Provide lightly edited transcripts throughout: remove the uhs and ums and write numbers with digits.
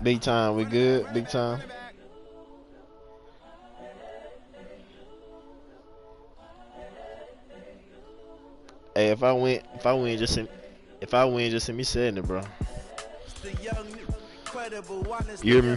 Big time. We good? Big time. Hey, if I win, just send me setting it, bro. You hear me?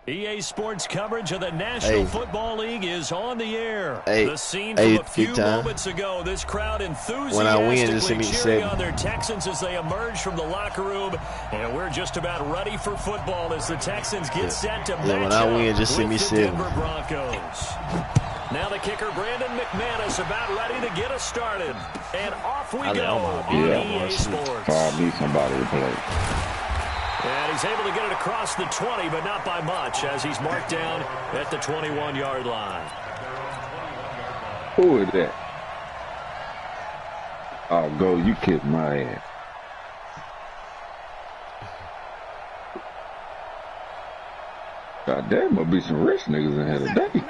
EA Sports coverage of the National Football League is on the air. Hey, the scene from a few moments ago. This crowd enthusiastically cheering on their Texans as they emerge from the locker room. And we're just about ready for football as the Texans get set to match up with the Denver Broncos. Now the kicker, Brandon McManus, about ready to get us started. And off we go on EA Sports. I need somebody to play. And he's able to get it across the 20, but not by much, as he's marked down at the 21-yard line. Who is that? Oh, go, you kicked my ass. God damn, must be some rich niggas in here today.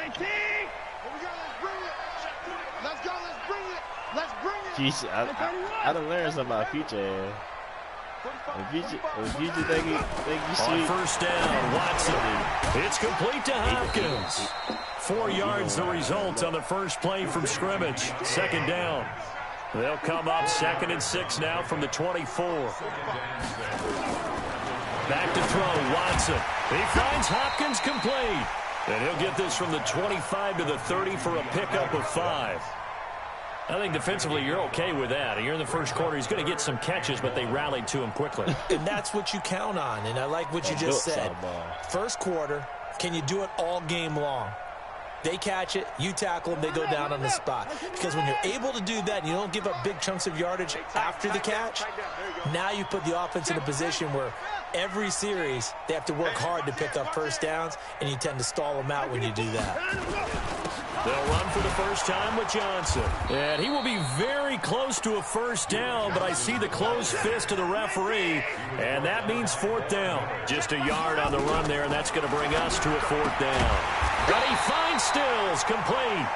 Jeez, I done learned something about Future. If you just think you see. On first down, Watson. It's complete to Hopkins. 4 yards the result on the first play from scrimmage. Second down. They'll come up 2nd and 6 now from the 24. Back to throw, Watson. He finds Hopkins complete. And he'll get this from the 25 to the 30 for a pickup of 5. I think defensively you're okay with that. You're in the first quarter. He's going to get some catches, but they rallied to him quickly. And that's what you count on, and I like what you just said. First quarter, can you do it all game long? They catch it, you tackle them, they go down on the spot. Because when you're able to do that and you don't give up big chunks of yardage after the catch, now you put the offense in a position where every series they have to work hard to pick up first downs, and you tend to stall them out when you do that. They'll run for the first time with Johnson. And he will be very close to a first down, but I see the closed fist of the referee, and that means 4th down. Just a yard on the run there, and that's going to bring us to a 4th down. But he finds Stills complete.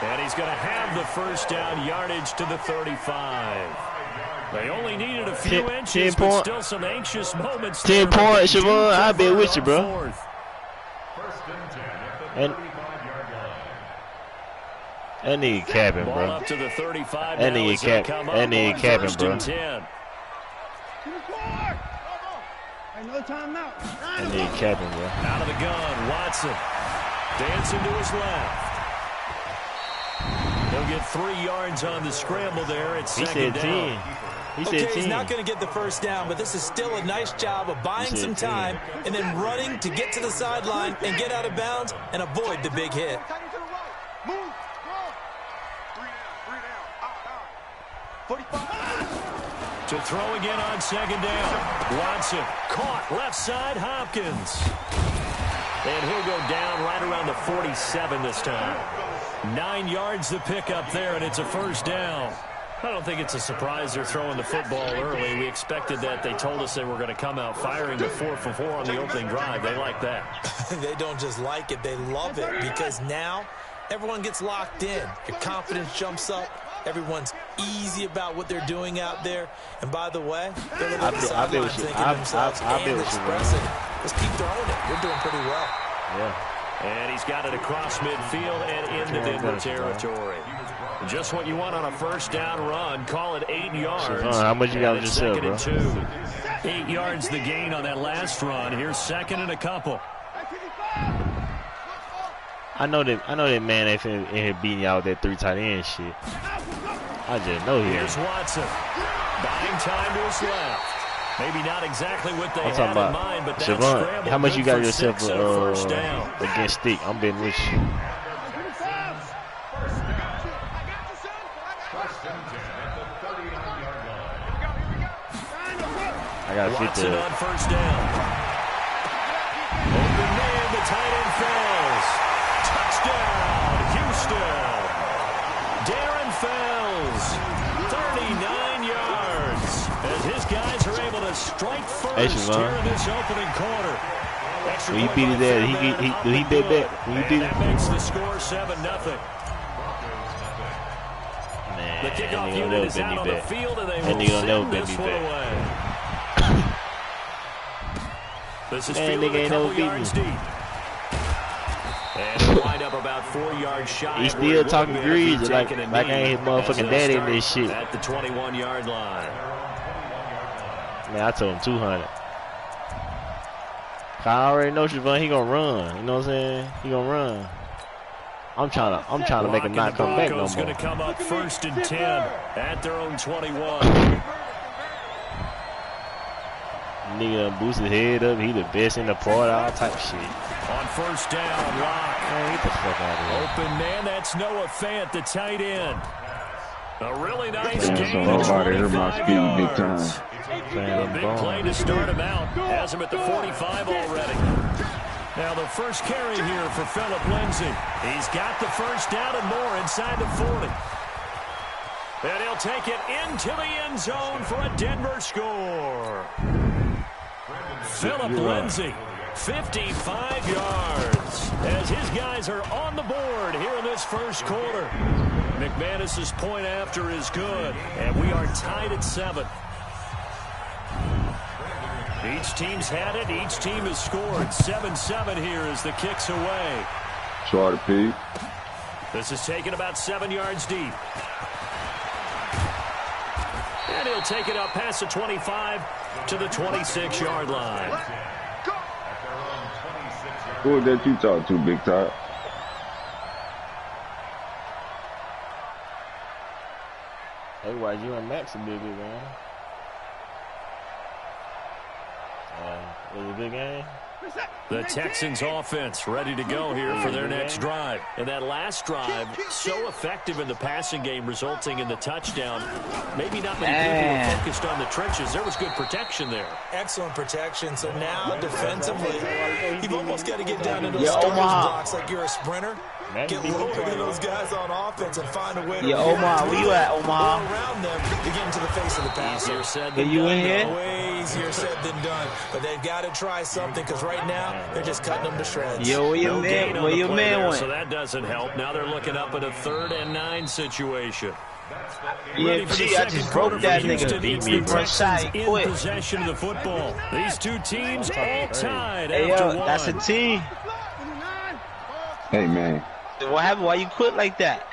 And he's going to have the first down yardage to the 35. They only needed a few inches, but still some anxious moments. 10 points, Siobhan. I'll be with you, bro. That nigga capping, bro. Up to the 35 that nigga capping, bro. That nigga capping, bro. Out of the gun, Watson. Dancing to his left. He'll get 3 yards on the scramble there. It's second down. He said 10. He's not going to get the first down, but this is still a nice job of buying some time and then running to get to the sideline and get out of bounds and avoid the big hit. To throw again on second down. Watson caught left side, Hopkins. And he'll go down right around the 47 this time. 9 yards to pick up there, and it's a first down. I don't think it's a surprise they're throwing the football early. We expected that. They told us they were going to come out firing the 4 for 4 on the opening drive. They like that. They don't just like it, they love it, because now everyone gets locked in. Your confidence jumps up. Everyone's easy about what they're doing out there. And by the way, they're looking at the sideline thinking to themselves and expressing, just keep throwing it. You're doing pretty well. Yeah. And he's got it across midfield and into Denver territory. Just what you want on a first down run. Call it 8 yards. How much you got to sell, bro? 8 yards the gain on that last run. Here's 2nd and a couple. I know that man ain't in here beating y'all with that 3 tight end shit. I just know he is. Here's Watson. Buying time to his left. Maybe not exactly what they had in mind, but that's scramble. How much you got yourself against Stick? I'm betting with you. I got 50. Watson on first down. Open man, the tight end falls. Touchdown, Houston. Darren Fells, 39 yards. As his guys are able to strike first here in this opening quarter. When you beat it there, he did that. When you beat it, that makes the score 7-0. The kickoff unit is out on the field, and they will send this one away. This is fielded a couple yards deep. And he'll wind up about 4 yards shy. He's still talking greasy like I ain't his motherfucking daddy in this shit. At the 21-yard line. Man, I told him 200. I already know Trevon, he gonna run. You know what I'm saying? He gonna run. I'm trying to make him not come back no more. Going to come up 1st and 10 at their own 21. Nigga done boost his head up. He the best in the part, all type of shit. On 1st down, Locke. Man, get the fuck out of here. Open man, that's Noah Fant, the tight end. A really nice Man, game. nobody hurt my speed big time. A big play to start him out. Has him at the 45 already. Now the first carry here for Phillip Lindsay. He's got the 1st down and more inside the 40. And he'll take it into the end zone for a Denver score. Phillip Lindsay, 55 yards, as his guys are on the board here in this 1st quarter. McManus's point after is good, and we are tied at 7. Each team's had it. Each team has scored. 7-7 here as the kick's away. Short Pete. This is taken about 7 yards deep. And he'll take it up past the 25 to the 26-yard line. Who was that you talked to, Big Top? Hey, why you and Max a big man? Was it a big game? The Texans offense ready to go here for their next drive. And that last drive, so effective in the passing game, resulting in the touchdown. Maybe not many people were focused on the trenches. There was good protection there. Excellent protection. So now, defensively, you've almost got to get down to those starters blocks like you're a sprinter. Get lower than those guys on offense and find a way to Omar, where you at, Omar? around them to get into the face of the pass. Easier said than Are you in here? Way easier said than done. But they've got to try something because right now they're just cutting them to shreds. Yo, where your man? Where your man went? So that doesn't help. Now they're looking up at a 3rd and 9 situation. Yeah, gee, I just broke that nigga. Beat me first shot. He in quit. possession of the football. These two teams all tied Hey, after yo, one. that's a team. Hey, man. What happened? Why you quit like that?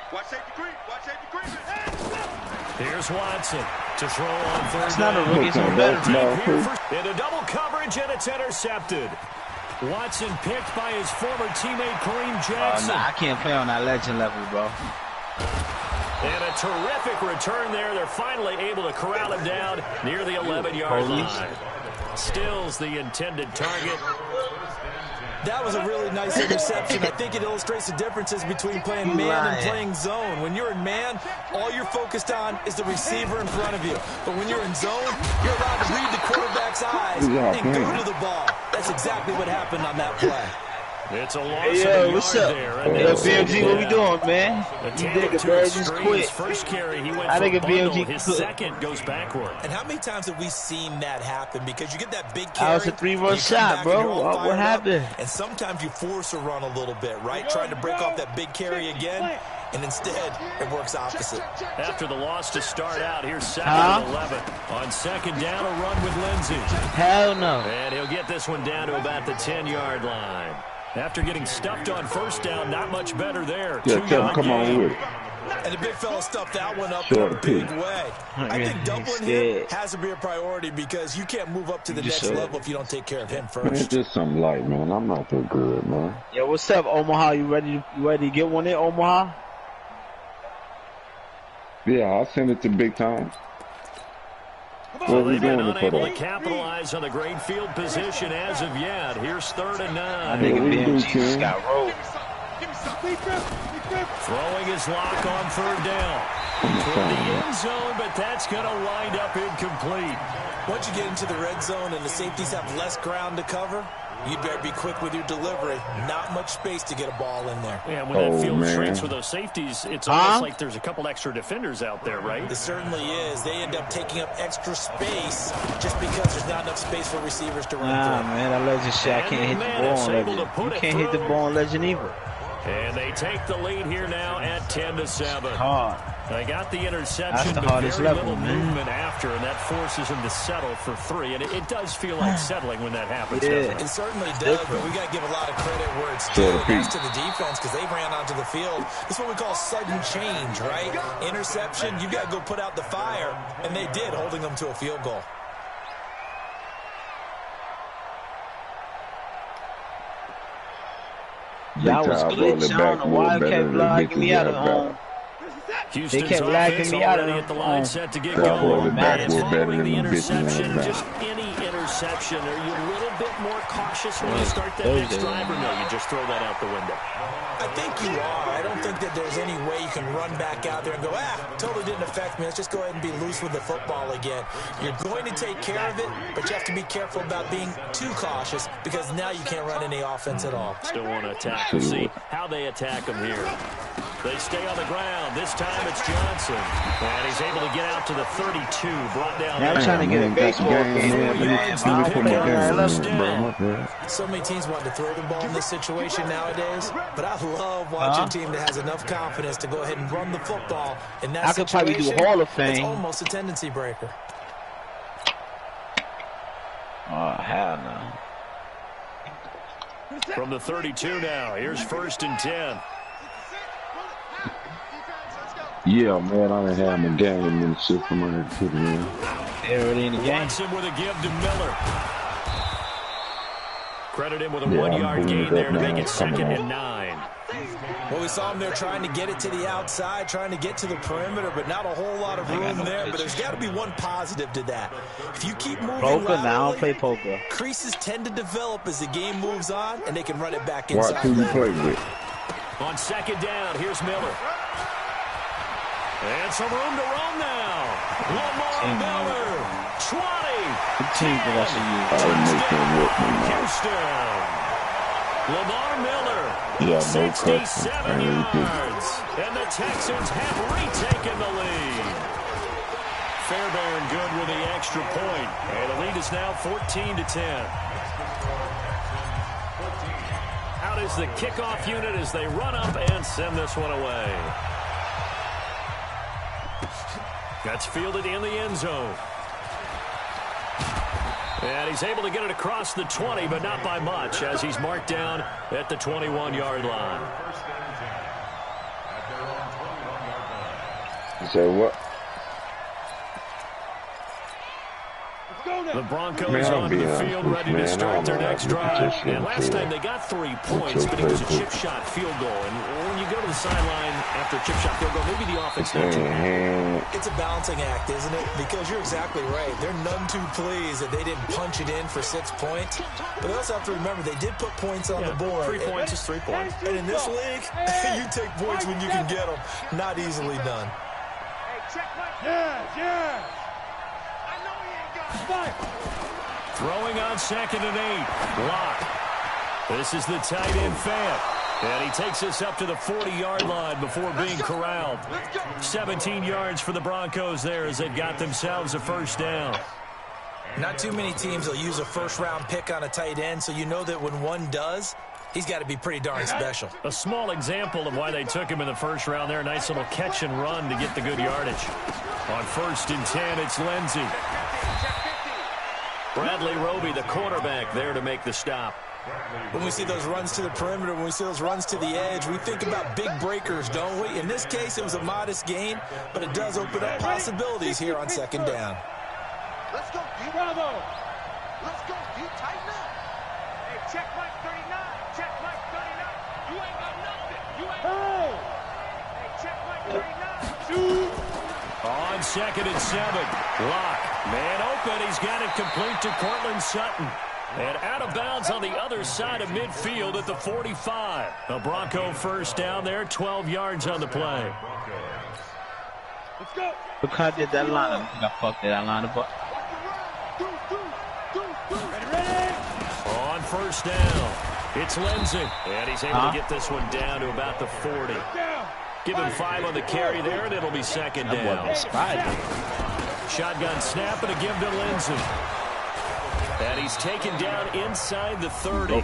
Here's Watson to throw on 3rd It's not a down. rookie. It's one better. Into double coverage, and it's intercepted. Watson picked by his former teammate Kareem Jackson. Nah, I can't play on that legend level, bro. And a terrific return there. They're finally able to corral him down near the 11-yard line. Stills the intended target. That was a really nice interception. I think it illustrates the differences between playing man and playing zone. When you're in man, all you're focused on is the receiver in front of you. But when you're in zone, you're allowed to read the quarterback's eyes and go to the ball. That's exactly what happened on that play. It's a loss Hey, of yo, a what's yard up? there. Yo, BMG, what we doing, man? You nigga, bro, just quit. First carry, he went I for think a a bundle. BMG His quit. second goes backward. And how many times have we seen that happen? Because you get that big That carry. was a 3-run you come shot, back and bro. you're all What fired happened? up, and sometimes you force a run a little bit, right? Trying to break off that big carry again. And instead, it works opposite. After the loss to start out, here's 2nd and 11. On 2nd down, a run with Lindsay. Hell no. And he'll get this one down to about the 10-yard line. After getting stuffed on 1st down, not much better there. Yeah, tell him come on with it. And the big fella stuffed that one up in a big way. I think doubling him has to be a priority because you can't move up to the next level if you don't take care of him Man, it's first. just something light, man. I'm not that good, man. Yo, what's up, Omaha? You ready to get one in, Omaha? Yeah, I'll send it to Big Time. Well, they've been unable to capitalize on the great field position as of yet. Here's 3rd and 9. I think BMG just got rolled. Throwing his lock on 3rd down. Toward the end zone, but that's going to wind up incomplete. Once you get into the red zone and the safeties have less ground to cover, you'd better be quick with your delivery. Not much space to get a ball in there. Yeah, when that field shrinks with those safeties, it's almost like there's a couple extra defenders out there, right? It certainly is. They end up taking up extra space just because there's not enough space for receivers to run through. Man, that legend shit, I can't hit the ball on legend. You can't hit the ball on legend either. And they take the lead here now at 10-7. Hard. They got the interception, That's the but hardest very level, little man. movement after, and that forces him to settle for 3. And it does feel like settling when that happens, Yeah. doesn't it? It certainly does, but we got to give a lot of credit where it's due. That's to the defense because they ran onto the field. This is what we call sudden change, right? Interception, you got to go put out the fire, and they did, holding them to a field goal. That was glitch. I don't know why they kept lagging me out of home. Houston's kept lagging offense me out already of at the line, set to get Y'all going. back, And we're better following than the them bitches interception, in the just any interception, are you a little bit more cautious when you start that next drive, or no, you just throw that out the window? I think you are. I don't think that there's any way you can run back out there and go, totally didn't affect me. Let's just go ahead and be loose with the football again. You're going to take care of it, but you have to be careful about being too cautious because now you can't run any offense at all. Still want to attack. We'll see how they attack him here. They stay on the ground. This time it's Johnson. And he's able to get out to the 32. Brought down. Now I'm trying to get a baseball game. So many teams want to throw the ball in this situation nowadays, but I love watching a team that has enough confidence to go ahead and run the football in that I could probably do Hall of Fame. It's almost a tendency breaker. Oh, hell no. From the 32 now. Here's 1st and 10. Yeah, man, I done had my game and shit from my head, man. They're already in the game. Watson with a give to Miller. Credit him with a 1-yard gain there to make it 2nd and 9. Well, we saw him there trying to get it to the outside, trying to get to the perimeter, but not a whole lot of room there. But there's got to be one positive to that. If you keep moving Poker, now I don't laterally, play poker. creases tend to develop as the game moves on, and they can run it back inside. Watch who you play with. On 2nd down, here's Miller. And some room to roam now. Lamar Miller, 20. The team that I should use. Houston. Lamar Miller, Yeah, no 67 cussing. yards. And the Texans have retaken the lead. Fairbairn good with the extra point. And the lead is now 14-10. Out is the kickoff unit as they run up and send this one away. That's fielded in the end zone. And he's able to get it across the 20, but not by much, as he's marked down at the 21-yard line. You say what? The Broncos onto the field, ready to start their next drive. And last time they got 3 points, but it was a chip shot field goal. And when you go to the sideline after a chip shot field goal, maybe the offense knows It's a balancing act, isn't it? Because you're exactly right. They're none too pleased that they didn't punch it in for 6 points. But they also have to remember they did put points on the board. 3 points is 3 points. And in this league, you take points when you can get them. Not easily done. Throwing on 2nd and 8. Lock. This is the tight end Fant. And he takes us up to the 40-yard line before being corralled. 17 yards for the Broncos there as they've got themselves a 1st down. Not too many teams will use a first-round pick on a tight end, so you know that when one does, he's got to be pretty darn special. A small example of why they took him in the 1st round there. A nice little catch and run to get the good yardage. On 1st and 10, it's Lindsey. Bradley Roby, the cornerback, there to make the stop. When we see those runs to the perimeter, when we see those runs to the edge, we think about big breakers, don't we? In this case, it was a modest gain, but it does open up possibilities here on 2nd down. Let's go, D. Bravo. Let's go, D. Tighten up. Hey, check Mike 39. Check Mike 39. You ain't got nothing. You ain't got Hey, check Mike 39. On 2nd and 7. Lock. Man open. He's got it complete to Cortland Sutton. And out of bounds on the other side of midfield at the 45. A Bronco 1st down there. 12 yards on the play. Let's go. Look how I did that line. I think I fucked that line up. On 1st down, it's Lindsey. And he's able to get this one down to about the 40. Give him 5 on the carry there, and it'll be 2nd down. Shotgun snap and a give to Lindsey. And he's taken down inside the 30.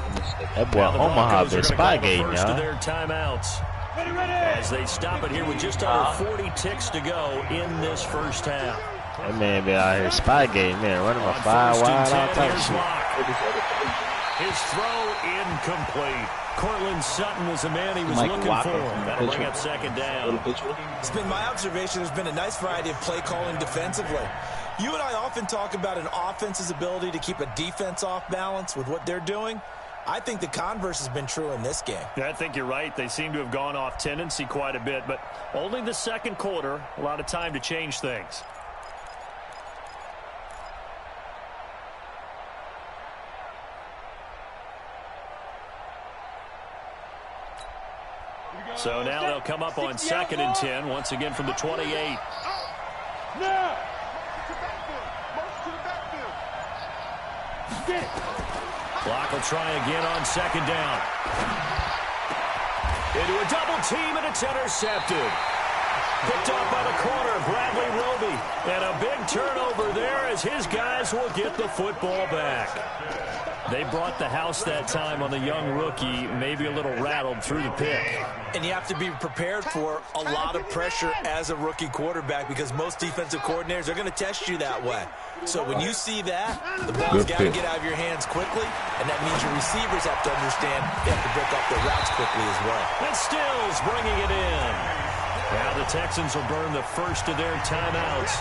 That boy Omaha been spy game, to y'all. their timeouts. As they stop it here with just under 40 ticks to go in this first half. That man be out here spy game, man, running my 5 wide all type of shit. His throw incomplete. Cortland Sutton was the man he was looking for. That'll bring up second down. It's been my observation there's been a nice variety of play calling defensively. You and I often talk about an offense's ability to keep a defense off balance with what they're doing. I think the converse has been true in this game. Yeah, I think you're right. They seem to have gone off tendency quite a bit, but only the second quarter, a lot of time to change things. So now they'll come up on 2nd and 10, once again from the 28. Clock will try again on 2nd down. Into a double team, and it's intercepted. Picked off by the corner, Bradley Roby. And a big turnover there as his guys will get the football back. They brought the house that time on the young rookie, maybe a little rattled through the pick. And you have to be prepared for a lot of pressure as a rookie quarterback because most defensive coordinators are going to test you that way. So when you see that, the ball's got to get out of your hands quickly, and that means your receivers have to understand they have to break up their routes quickly as well. And Stills bringing it in. Now the Texans will burn the first of their timeouts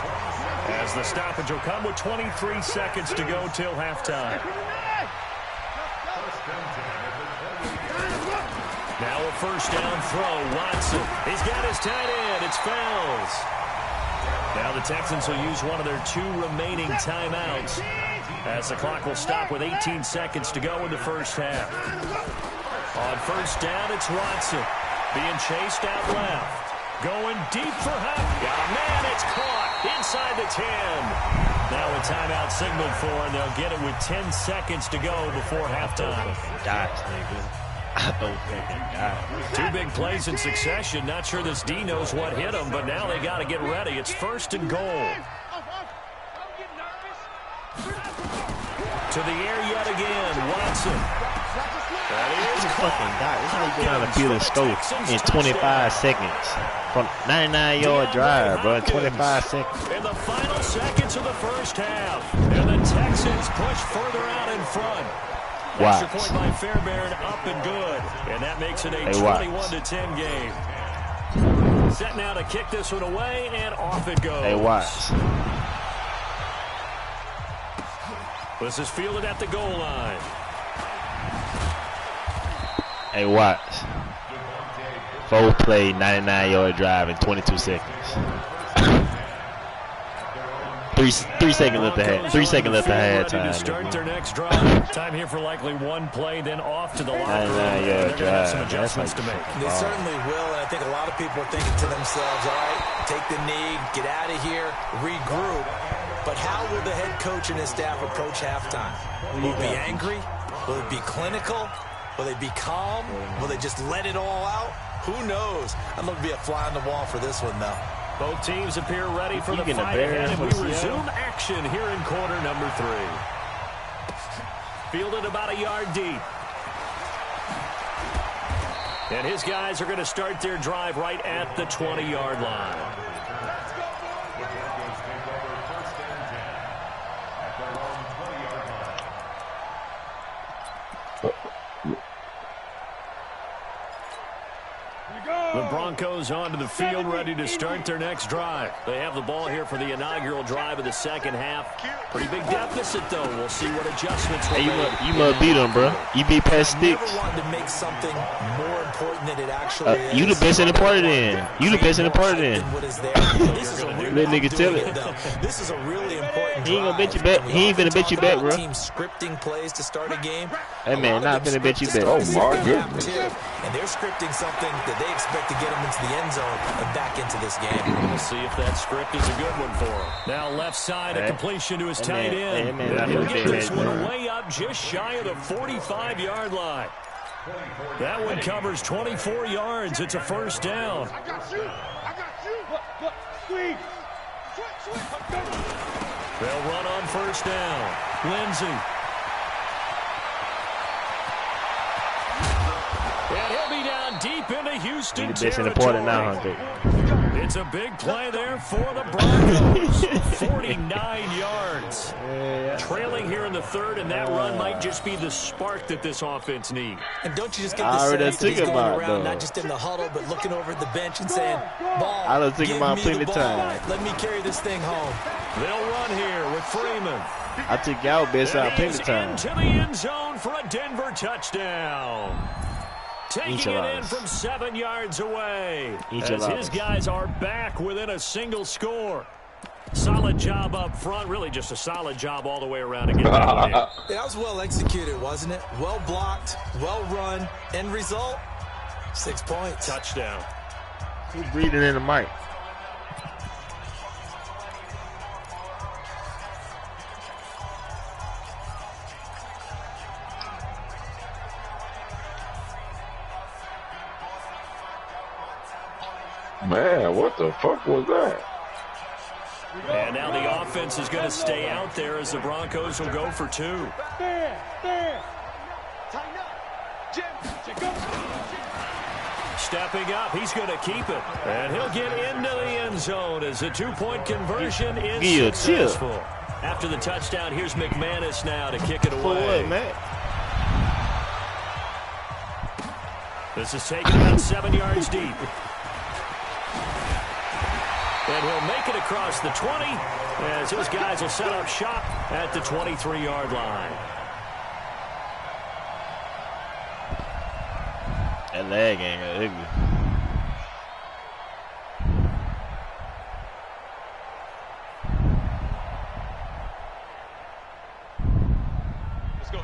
as the stoppage will come with 23 seconds to go till halftime. Now a first down throw. Watson. He's got his tight end. It's Fells. Now the Texans will use one of their 2 remaining timeouts as the clock will stop with 18 seconds to go in the first half. On first down, it's Watson. Being chased out left. Going deep for Huck. Got a man. It's caught inside the 10. Now a timeout signaled for, and they'll get it with 10 seconds to go before halftime. Gosh, nigga. I don't think they got 2 big plays in succession. Not sure this D knows what hit him, but now they got to get ready. It's 1st and goal. To the air yet again. Watson. That is fucking God. This is how you get on the field and scope in 25 seconds. From 99-yard drive, bro, in 25 seconds. In the final seconds of the first half. And the Texans push further out in front. Extra point by Fairbairn, up and good. And that makes it a 21-10 game. Set now to kick this one away, and off it goes. Hey, Watts. This is fielded at the goal line. Hey, Watts. 4-play, 99-yard drive in 22 seconds. 3 seconds left to have. 3 seconds left to halftime. To start their next drive. Time here for likely 1 play, then off to the line. They're going to have some adjustments to make. They certainly will, and I think a lot of people are thinking to themselves, all right, take the knee, get out of here, regroup. But how will the head coach and his staff approach halftime? Will it be angry? Will it be clinical? Will they be calm? Will they just let it all out? Who knows? I'm going to be a fly on the wall for this one, though. Both teams appear ready for the fight ahead, and we resume action here in quarter number 3. Fielded about a yard deep. And his guys are going to start their drive right at the 20-yard line. The Broncos onto the field, ready to start their next drive. They have the ball here for the inaugural drive of the second half. Pretty big deficit, though. We'll see what adjustments will make. You must beat them, bro. You beat past sticks. Never wanted to make something more important than it actually is. You the best in the party then. You the best in the party then. Let nigga tell it. This is a really important He ain't gonna bet you back. He ain't finna bet you back, bro. Team scripting plays to start a game. Hey man, not finna bet you back. Oh my goodness. And they're scripting something that they expect to get them into the end zone and back into this game. We'll see if that script is a good one for him. Now left side, a completion to his tight end. And he'll get this one way up just shy of the 45-yard line. That one covers 24 yards. It's a first down. I got you. Look, squeeze. They'll run on first down. Lindsey. And he'll be down deep into Houston territory. Important now, Hunter. It's a big play there for the Broncos. 49 yards. Trailing here in the third, and that run might just be the spark that this offense needs. And don't you just get the sense that he's going around, not just in the huddle, but looking over at the bench and saying, ball, I don't think about plenty of time. Let me carry this thing home. They'll run here with Freeman. I think y'all best out plenty time. Into the end zone for a Denver touchdown. Taking it in from 7 yards away. As his guys are back within a single score. Solid job up front. Really just a solid job all the way around to get that win. Yeah, that was well executed, wasn't it? Well blocked, well run. End result, 6 points. Touchdown. He's breathing in the mic. Man, what the fuck was that? And now the offense is going to stay out there as the Broncos will go for 2. Stepping up, he's going to keep it. And he'll get into the end zone as the 2-point conversion is successful. After the touchdown, here's McManus now to kick it away. This is taken about 7 yards deep. And he'll make it across the 20 as his guys will set up shop at the 23-yard line. That leg ain't ugly.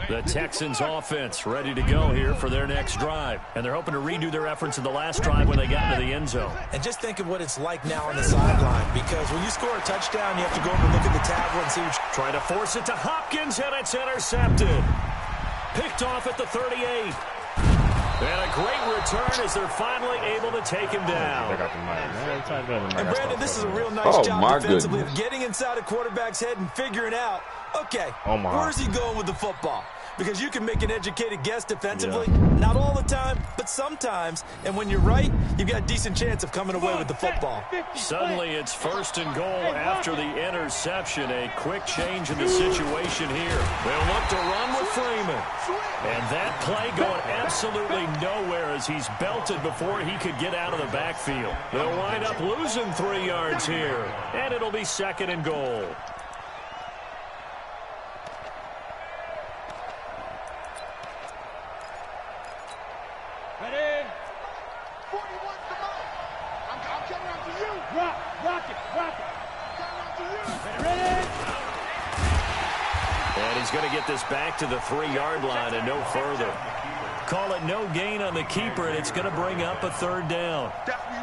The Texans offense ready to go here for their next drive. And they're hoping to redo their efforts in the last drive when they got into the end zone. And just think of what it's like now on the sideline, because when you score a touchdown, you have to go over and look at the tablet and see what you're trying to force it to Hopkins, and it's intercepted. Picked off at the 38. And a great return as they're finally able to take him down. And Brandon, this is a real nice job defensively of getting inside a quarterback's head and figuring out, okay, where's he going with the football? Because you can make an educated guess defensively. Not all the time, but sometimes. And when you're right, you've got a decent chance of coming away with the football. Suddenly it's 1st and goal after the interception. A quick change in the situation here. They'll look to run with Freeman. And that play going absolutely nowhere as he's belted before he could get out of the backfield. They'll wind up losing 3 yards here. And it'll be 2nd and goal. And he's going to get this back to the 3-yard line and no further. Call it no gain on the keeper, and it's going to bring up a 3rd down.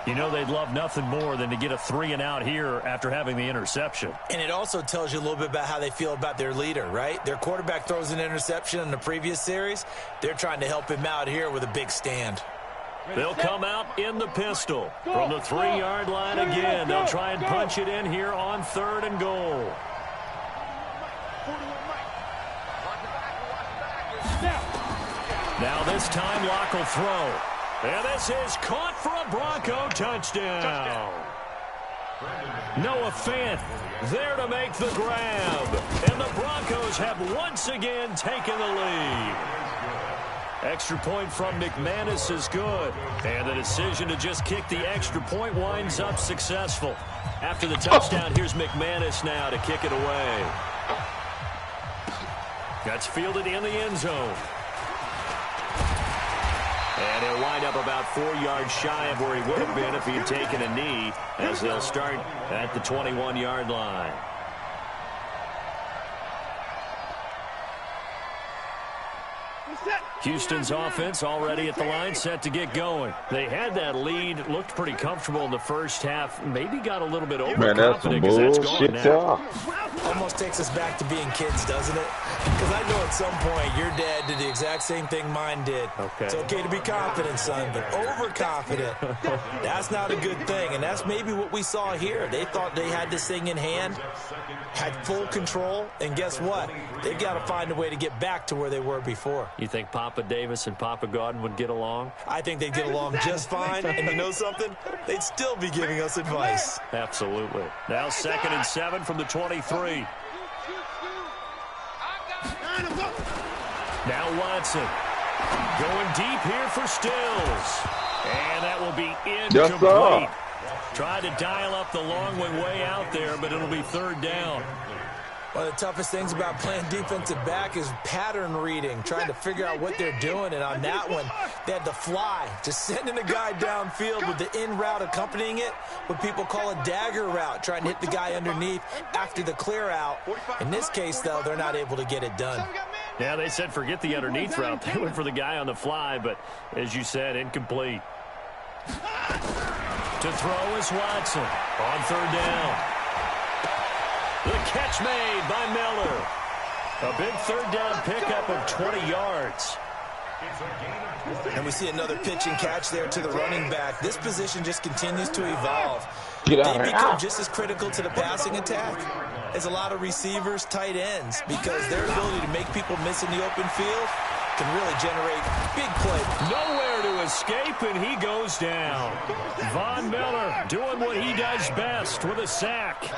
You know they'd love nothing more than to get a 3-and-out here after having the interception. And it also tells you a little bit about how they feel about their leader, right? Their quarterback throws an interception in the previous series. They're trying to help him out here with a big stand. They'll come out in the pistol from the 3-yard line again. They'll try and punch it in here on 3rd and goal. Now this time Locke will throw. And this is caught for a Bronco touchdown. Noah Fant there to make the grab. And the Broncos have once again taken the lead. Extra point from McManus is good. And the decision to just kick the extra point winds up successful. After the touchdown, here's McManus now to kick it away. That's fielded in the end zone. And he'll wind up about 4 yards shy of where he would have been if he had taken a knee, as they'll start at the 21-yard line. Houston's offense already at the line, set to get going. They had that lead, looked pretty comfortable in the first half, maybe got a little bit overconfident because that's gone now. Almost takes us back to being kids, doesn't it? Because I know at some point your dad did the exact same thing mine did. Okay. It's okay to be confident, son, but overconfident, that's not a good thing. And that's maybe what we saw here. They thought they had this thing in hand, had full control, and guess what? They've got to find a way to get back to where they were before. You think Papa Davis and Papa Godin would get along? I think they'd get along just fine, and you know something? They'd still be giving us advice. Absolutely. Now 2nd and 7 from the 23. Now Watson going deep here for Stills. And that will be incomplete. Tried to dial up the long way out there, but it'll be 3rd down. One of the toughest things about playing defensive back is pattern reading, trying to figure out what they're doing. And on that one, they had the fly, just sending a guy downfield with the in route accompanying it, what people call a dagger route, trying to hit the guy underneath after the clear out. In this case, though, they're not able to get it done. Yeah, they said forget the underneath route. They went for the guy on the fly, but as you said, incomplete. To throw is Watson on 3rd down. The catch made by Miller. A big 3rd down pickup of 20 yards. And we see another pitch and catch there to the running back. This position just continues to evolve. They become just as critical to the passing attack as a lot of receivers, tight ends, because their ability to make people miss in the open field can really generate big plays. Nowhere to escape, and he goes down. Von Miller doing what he does best with a sack.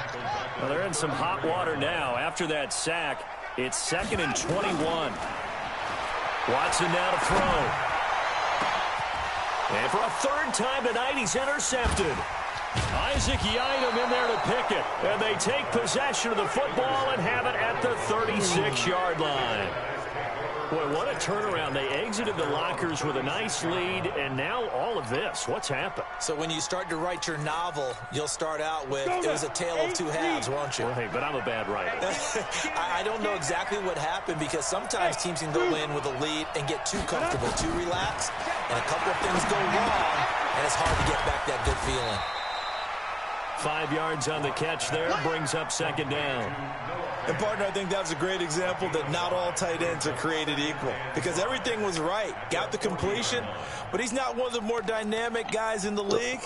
Well, they're in some hot water now. After that sack, it's 2nd and 21. Watson now to throw. And for a 3rd time tonight, he's intercepted. Isaac Yiadom in there to pick it. And they take possession of the football and have it at the 36-yard line. Boy, what a turnaround. They exited the lockers with a nice lead, and now all of this. What's happened? So when you start to write your novel, you'll start out with, it was a tale of 2 halves, won't you? Right, but I'm a bad writer. I don't know exactly what happened, because sometimes teams can go in with a lead and get too comfortable, too relaxed, and a couple of things go wrong, and it's hard to get back that good feeling. 5 yards on the catch there, brings up 2nd down. And, partner, I think that's a great example that not all tight ends are created equal, because everything was right. Got the completion, but he's not one of the more dynamic guys in the league.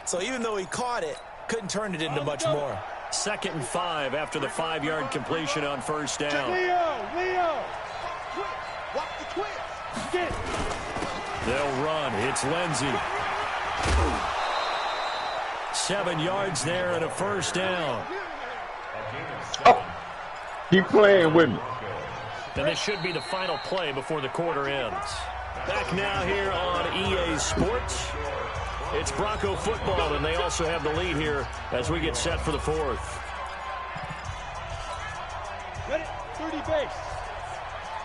So even though he caught it, couldn't turn it into much more. 2nd and 5 after the 5-yard completion on 1st down. Leo! Watch the twist! Get it! They'll run. It's Lindsey. 7 yards there and a 1st down. Oh, keep playing with me. And this should be the final play before the quarter ends. Back now here on EA Sports. It's Bronco football, and they also have the lead here as we get set for the 4th. Ready? 30 base.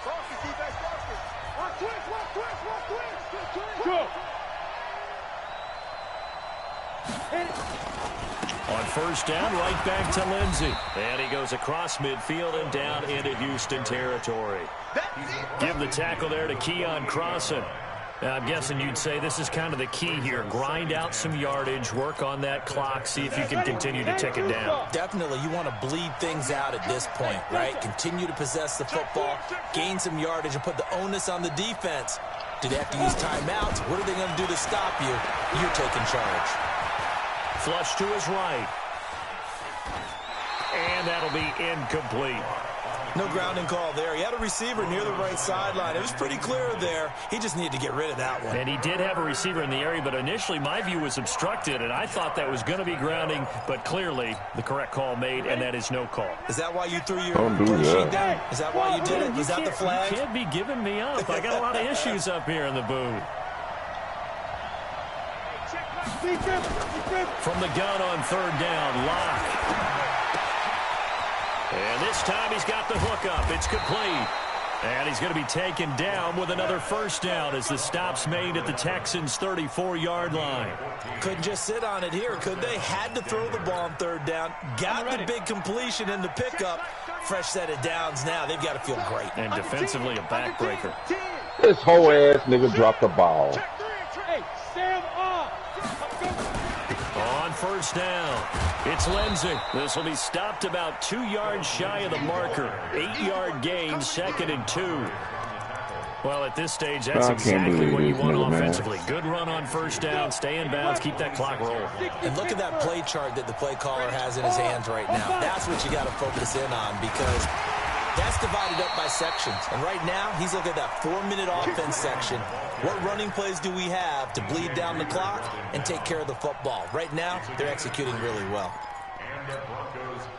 Focus, defense, focus. One twist. Go. Hit it. On 1st down, right back to Lindsey. And he goes across midfield and down into Houston territory. Give the tackle there to Keon Crossan. Now, I'm guessing you'd say this is kind of the key here. Grind out some yardage, work on that clock, see if you can continue to tick it down. Definitely, you want to bleed things out at this point, right? Continue to possess the football, gain some yardage, and put the onus on the defense. Do they have to use timeouts? What are they going to do to stop you? You're taking charge. Flush to his right. And that'll be incomplete. No grounding call there. He had a receiver near the right sideline. It was pretty clear there. He just needed to get rid of that one. And he did have a receiver in the area, but initially my view was obstructed, and I thought that was going to be grounding, but clearly the correct call made, and that is no call. Is that why you threw your play sheet down? Is that why you did it? Was that the flag? You can't be giving me up. I got a lot of issues up here in the booth. From the gun on 3rd down, Locke. And this time he's got the hook up. It's complete. And he's going to be taken down with another 1st down as the stop's made at the Texans' 34-yard line. Couldn't just sit on it here, could they? Had to throw the ball on 3rd down. Got the big completion in the pickup. Fresh set of downs now. They've got to feel great. And defensively, a backbreaker. This whole ass nigga dropped the ball. On 1st down, it's Lindsey. This will be stopped about 2 yards shy of the marker. 8-yard gain, 2nd and 2. Well, at this stage, that's exactly what you want offensively. Good run on 1st down, stay in bounds, keep that clock rolling. And look at that play chart that the play caller has in his hands right now. That's what you got to focus in on, because That's divided up by sections. And right now, he's looking at that 4-minute offense section. What running plays do we have to bleed down the clock and take care of the football? Right now, they're executing really well.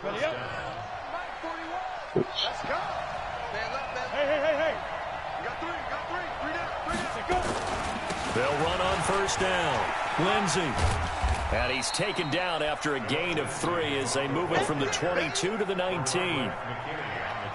Ready up. Let's go. Hey. You got three. Three down. Go. They'll run on first down. Lindsey. And he's taken down after a gain of 3 as they move it from the 22 to the 19.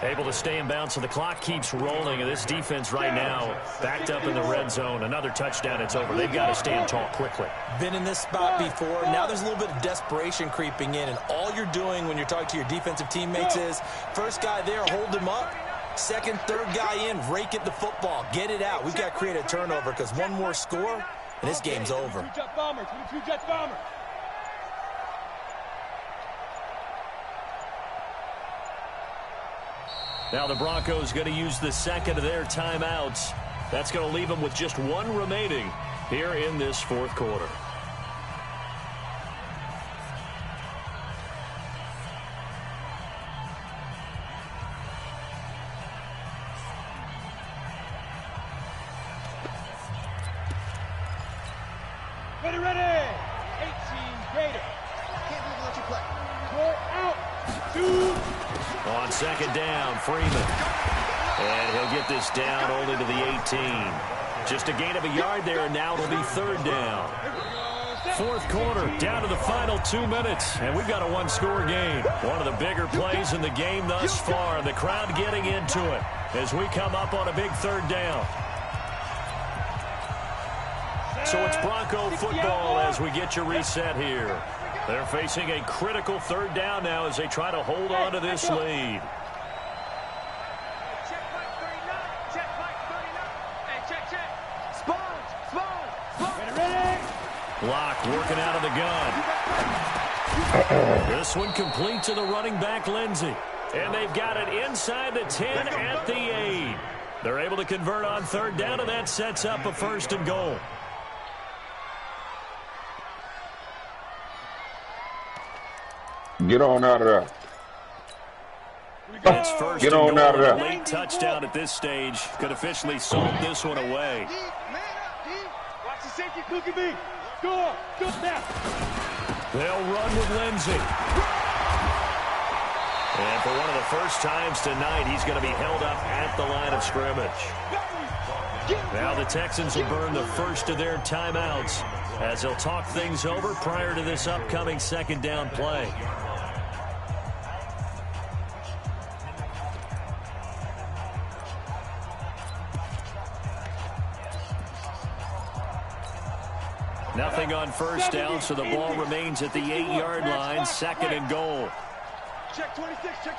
Able to stay in bounds, so the clock keeps rolling. And this defense right now backed up in the red zone. Another touchdown, it's over. They've got to stand tall quickly. Been in this spot before. Now there's a little bit of desperation creeping in. And all you're doing when you're talking to your defensive teammates is, first guy there, hold him up. Second, third guy in, rake at the football. Get it out. We've got to create a turnover because one more score, and this game's over. Two jet bombers. Now the Broncos going to use the second of their timeouts. That's going to leave them with just 1 remaining here in this fourth quarter. Ready. 18 Gator. Can't believe let you play. 4 out. 2. On second down, Freeman. And he'll get this down only to the 18. Just a gain of a yard there, and now it'll be third down. Fourth quarter, down to the final 2 minutes, and we've got a 1-score game. One of the bigger plays in the game thus far, and the crowd getting into it as we come up on a big third down. So it's Bronco football as we get you reset here. They're facing a critical third down now as they try to hold on to this lead. Check Mike 39. Check Mike 39. Hey, check. Spawn. Ready. Block working out of the gun. This one complete to the running back, Lindsey. And they've got it inside the 10 at the 8. They're able to convert on third down, and that sets up a 1st and goal. Get on out of there. It's first Get and on goal. out of there. Late touchdown at this stage could officially solve this one away. Watch the safety, cookie me. Go now. They'll run with Lindsey. And for one of the first times tonight, he's going to be held up at the line of scrimmage. Now the Texans will burn the first of their timeouts as they'll talk things over prior to this upcoming second down play. Nothing on first down, so the ball remains at the 8-yard line, 2nd and goal. Check 26. Kill.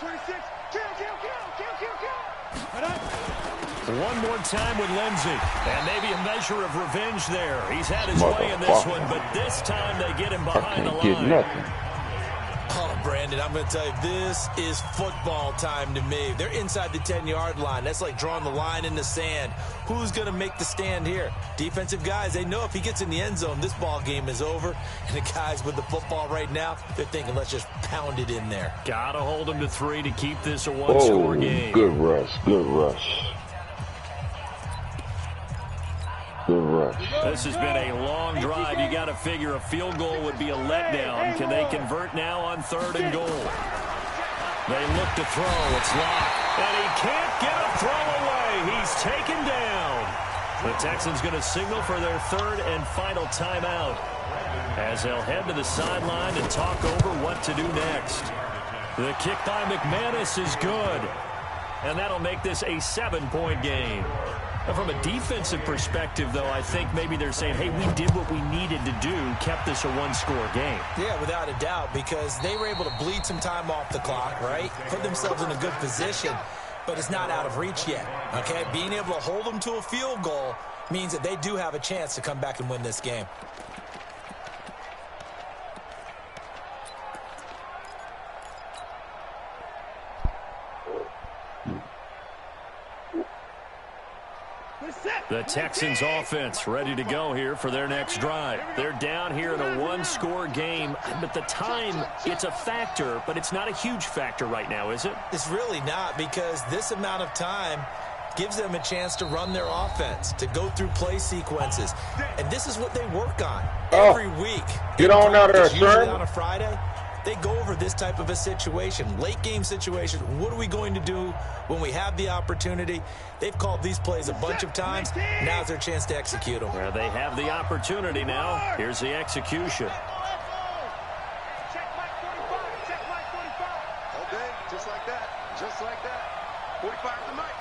One more time with Lindsey. And maybe a measure of revenge there. He's had his way in this one, but this time they get him behind the line. Oh, Brandon, I'm going to tell you, this is football time to me. They're inside the 10-yard line. That's like drawing the line in the sand. Who's going to make the stand here? Defensive guys, they know if he gets in the end zone, this ball game is over. And the guys with the football right now, they're thinking, let's just pound it in there. Got to hold him to 3 to keep this a one-score game. Good rush. This has been a long drive. You got to figure a field goal would be a letdown. Can they convert now on 3rd and goal? They look to throw. It's locked. And he can't get a throw away. He's taken down. The Texans going to signal for their 3rd and final timeout as they'll head to the sideline and talk over what to do next. The kick by McManus is good. And that'll make this a 7-point game. From a defensive perspective, though, I think maybe they're saying, hey, we did what we needed to do, kept this a 1-score game. Yeah, without a doubt, because they were able to bleed some time off the clock, right? Put themselves in a good position, but it's not out of reach yet, okay? Being able to hold them to a field goal means that they do have a chance to come back and win this game. The Texans offense ready to go here for their next drive. They're down here in a one-score game, but the time, it's a factor, but it's not a huge factor right now, is it? It's really not, because this amount of time gives them a chance to run their offense, to go through play sequences. And this is what they work on every week. Get on out of there, Usually on a Friday, they go over this type of a situation, late game situation. What are we going to do when we have the opportunity? They've called these plays a bunch of times. Now's their chance to execute them. Well, they have the opportunity now. Here's the execution. Check Mike 45. Check Mike 45. Okay, just like that. Just like that. 45 to Mike.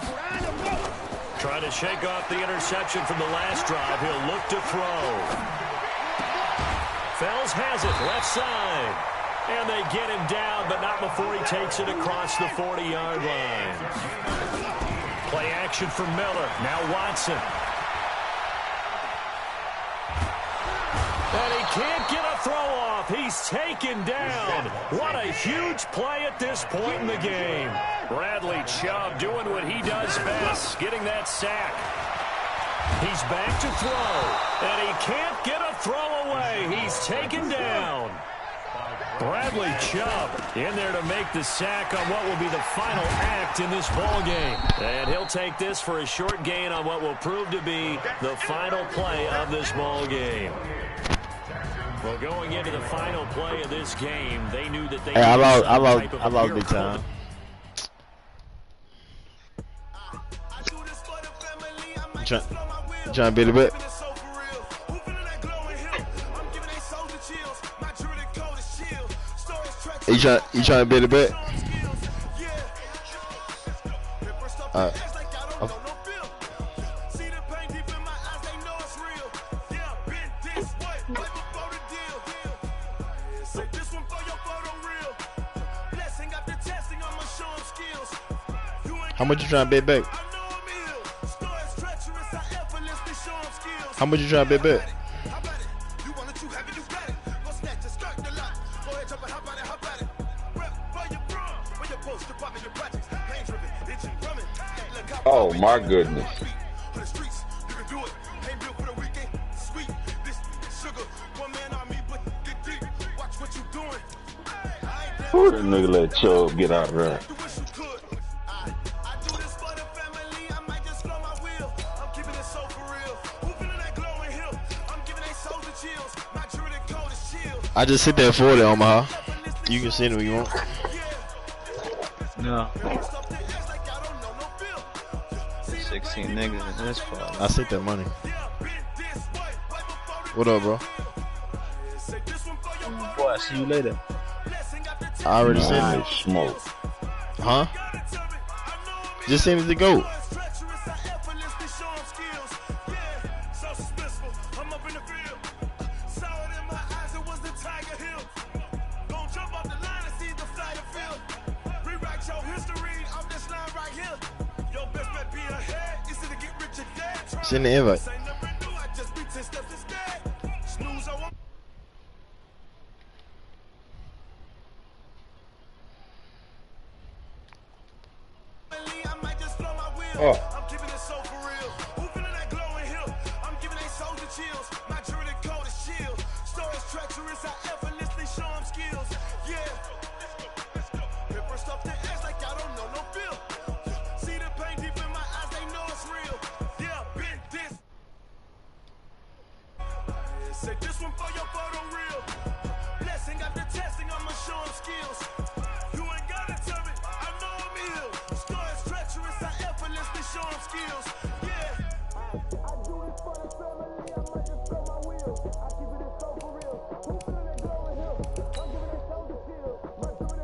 Trying to shake off the interception from the last drive. He'll look to throw. Fells has it left side. And they get him down, but not before he takes it across the 40-yard line. Play action for Miller. Now Watson. And he can't get a throw off. He's taken down. What a huge play at this point in the game. Bradley Chubb doing what he does best, getting that sack. He's back to throw. And he can't get a throw away. He's taken down. Bradley Chubb in there to make the sack on what will be the final act in this ball game. And he'll take this for a short gain on what will prove to be the final play of this ball game. Well, going into the final play of this game, they knew that they I lost big time. Trying to beat a bit. You trying to beat a bit? How much you trying to bet back? How much you trying to bet back? Oh my goodness. Who that nigga let Chubb get out of there? I just sit there for it, Omaha. You can send it when you want. No. 16 niggas in this part. I sit that money. What up, bro? Boy, I see you later. I already sent it. Smoke. Huh? Just send it to go. Send the invite. Oh.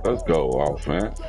Let's go, offense.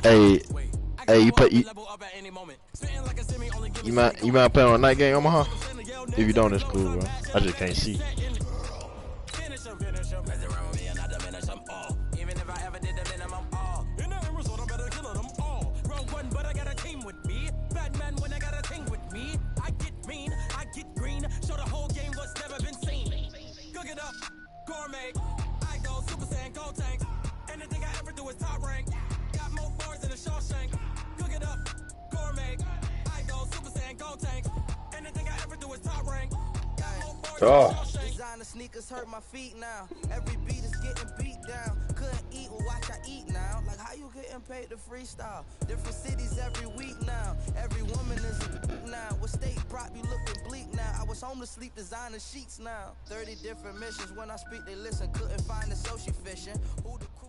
Hey, you might play on a night game, Omaha? If you don't, it's cool, bro. I just can't see. Designer sneakers hurt my feet now. Every beat is getting beat down. Couldn't eat, well watch I eat now. Like how you getting paid to freestyle? Different cities every week now. Every woman is a now. With state prop you looking bleak now. I was home to sleep designer sheets now. 30 different missions. When I speak they listen. Couldn't find the social fishing. Who the cool?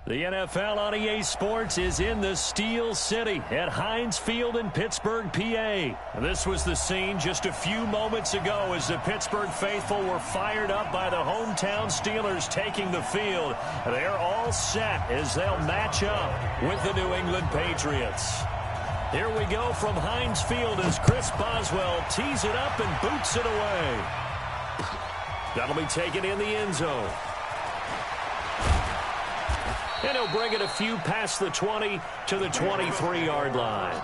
The NFL on EA Sports is in the Steel City at Heinz Field in Pittsburgh, PA. This was the scene just a few moments ago as the Pittsburgh faithful were fired up by the hometown Steelers taking the field. They're all set as they'll match up with the New England Patriots. Here we go from Heinz Field as Chris Boswell tees it up and boots it away. That'll be taken in the end zone. And he'll bring it a few past the 20 to the 23-yard line.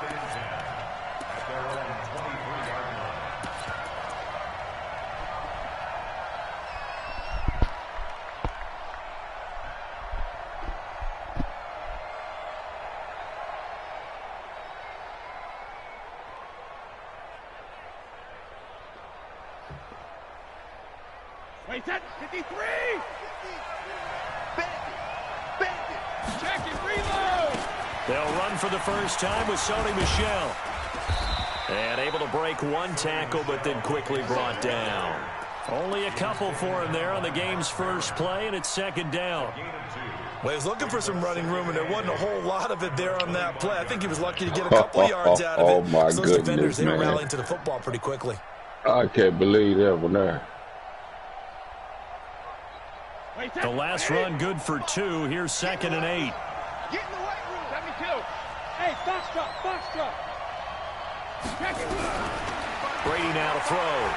Wait, that 53! Check it, reload! They'll run for the first time with Sony Michel. And able to break one tackle, but then quickly brought down. Only a couple for him there on the game's first play, and it's second down. Well, he was looking for some running room, and there wasn't a whole lot of it there on that play. I think he was lucky to get a couple yards out of it. Oh, my those goodness, defenders, they were man. rallying to the football pretty quickly. I can't believe that one there. The last run good for 2. Here's 2nd and 8. Get in the weight room. 72. Hey, box drop. Check it. Brady now to throw.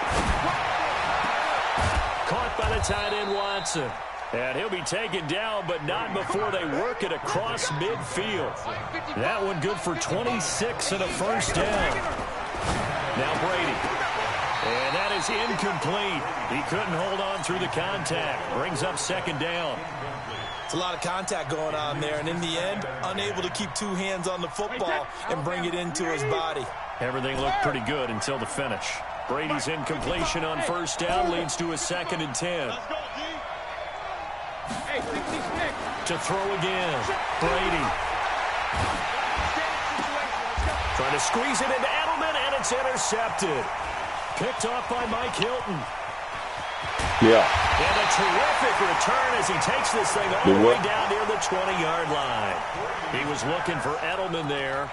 Caught by the tight end Watson. And he'll be taken down, but not before they work it across midfield. That one good for 26 and a first down. Now Brady. And that is incomplete. He couldn't hold on through the contact. Brings up 2nd down. It's a lot of contact going on there, and in the end, unable to keep 2 hands on the football and bring it into his body. Everything looked pretty good until the finish. Brady's incompletion on first down leads to a 2nd and 10. Hey, 66. To throw again. Brady. Trying to squeeze it into Edelman, and it's intercepted. Picked off by Mike Hilton. Yeah. And a terrific return as he takes this thing all the way down near the 20-yard line. He was looking for Edelman there.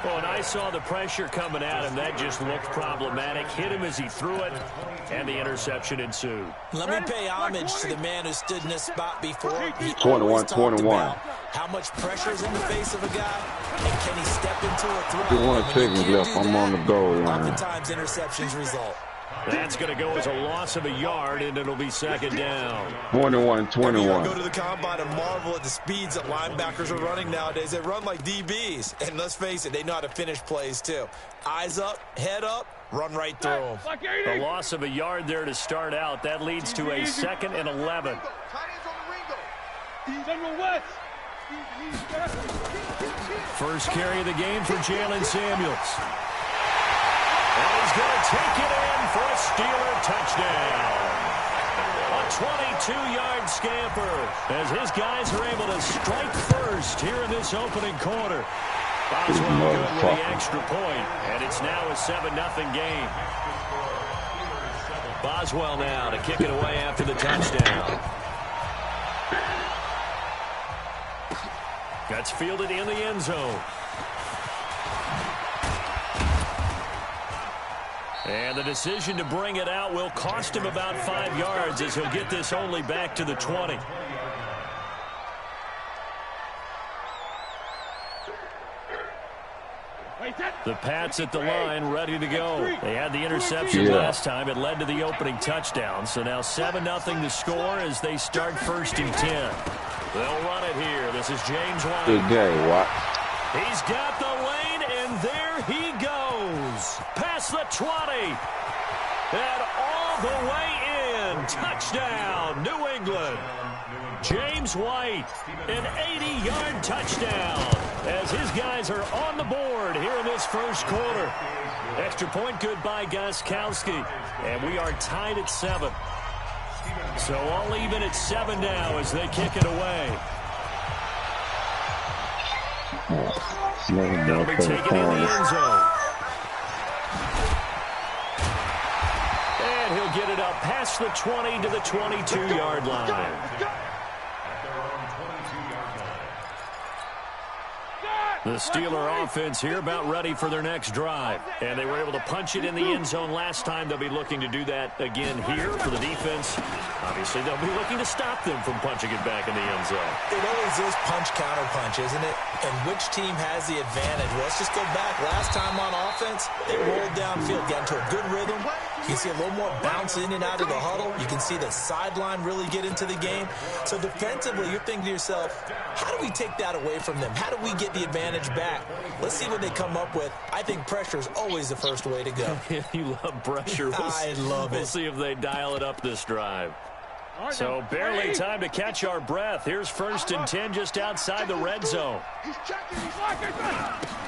Oh, and I saw the pressure coming at him. That just looked problematic. Hit him as he threw it, and the interception ensued. Let me pay homage to the man who stood in this spot before. He 21-21. How much pressure is in the face of a guy, and can he step into a throw? 21 seconds left. I'm on the goal line. Oftentimes, interceptions result. That's going to go as a loss of a yard, and it'll be 2nd down. 21-21. Go to the combine and marvel at the speeds that linebackers are running nowadays. They run like DBs, and let's face it, they know how to finish plays too. Eyes up, head up, run right through them. The loss of a yard there to start out. That leads to a 2nd and 11. First carry of the game for Jalen Samuels. And he's going to take it in for a Steeler touchdown. A 22-yard scamper as his guys are able to strike first here in this opening quarter. Boswell good with the extra point, and it's now a 7-0 game. Boswell now to kick it away after the touchdown. That's fielded in the end zone. And the decision to bring it out will cost him about 5 yards as he'll get this only back to the 20. The Pats at the line, ready to go. They had the interception last time. It led to the opening touchdown. So now 7-0 to score as they start 1st and 10. They'll run it here. This is James White. Good game, Watt. He's got the lane, and there he goes. Past the 20. And all the way in. Touchdown, New England. James White, an 80-yard touchdown as his guys are on the board here in this first quarter. Extra point good by Gostkowski, and we are tied at 7. So all even at 7 now as they kick it away. They'll be taken in the end zone. And he'll get it up past the 20 to the 22-yard line. The Steeler offense here about ready for their next drive. And they were able to punch it in the end zone last time. They'll be looking to do that again here for the defense. Obviously, they'll be looking to stop them from punching it back in the end zone. It always is punch-counter-punch, isn't it? And which team has the advantage? Well, let's just go back. Last time on offense, they rolled downfield, got into a good rhythm. You can see a little more bounce in and out of the huddle. You can see the sideline really get into the game. So defensively, you're thinking to yourself, how do we take that away from them? How do we get the advantage back? Let's see what they come up with. I think pressure is always the first way to go. You love pressure. I love it. We'll see if they dial it up this drive. So barely time to catch our breath. Here's 1st and 10 just outside the red zone.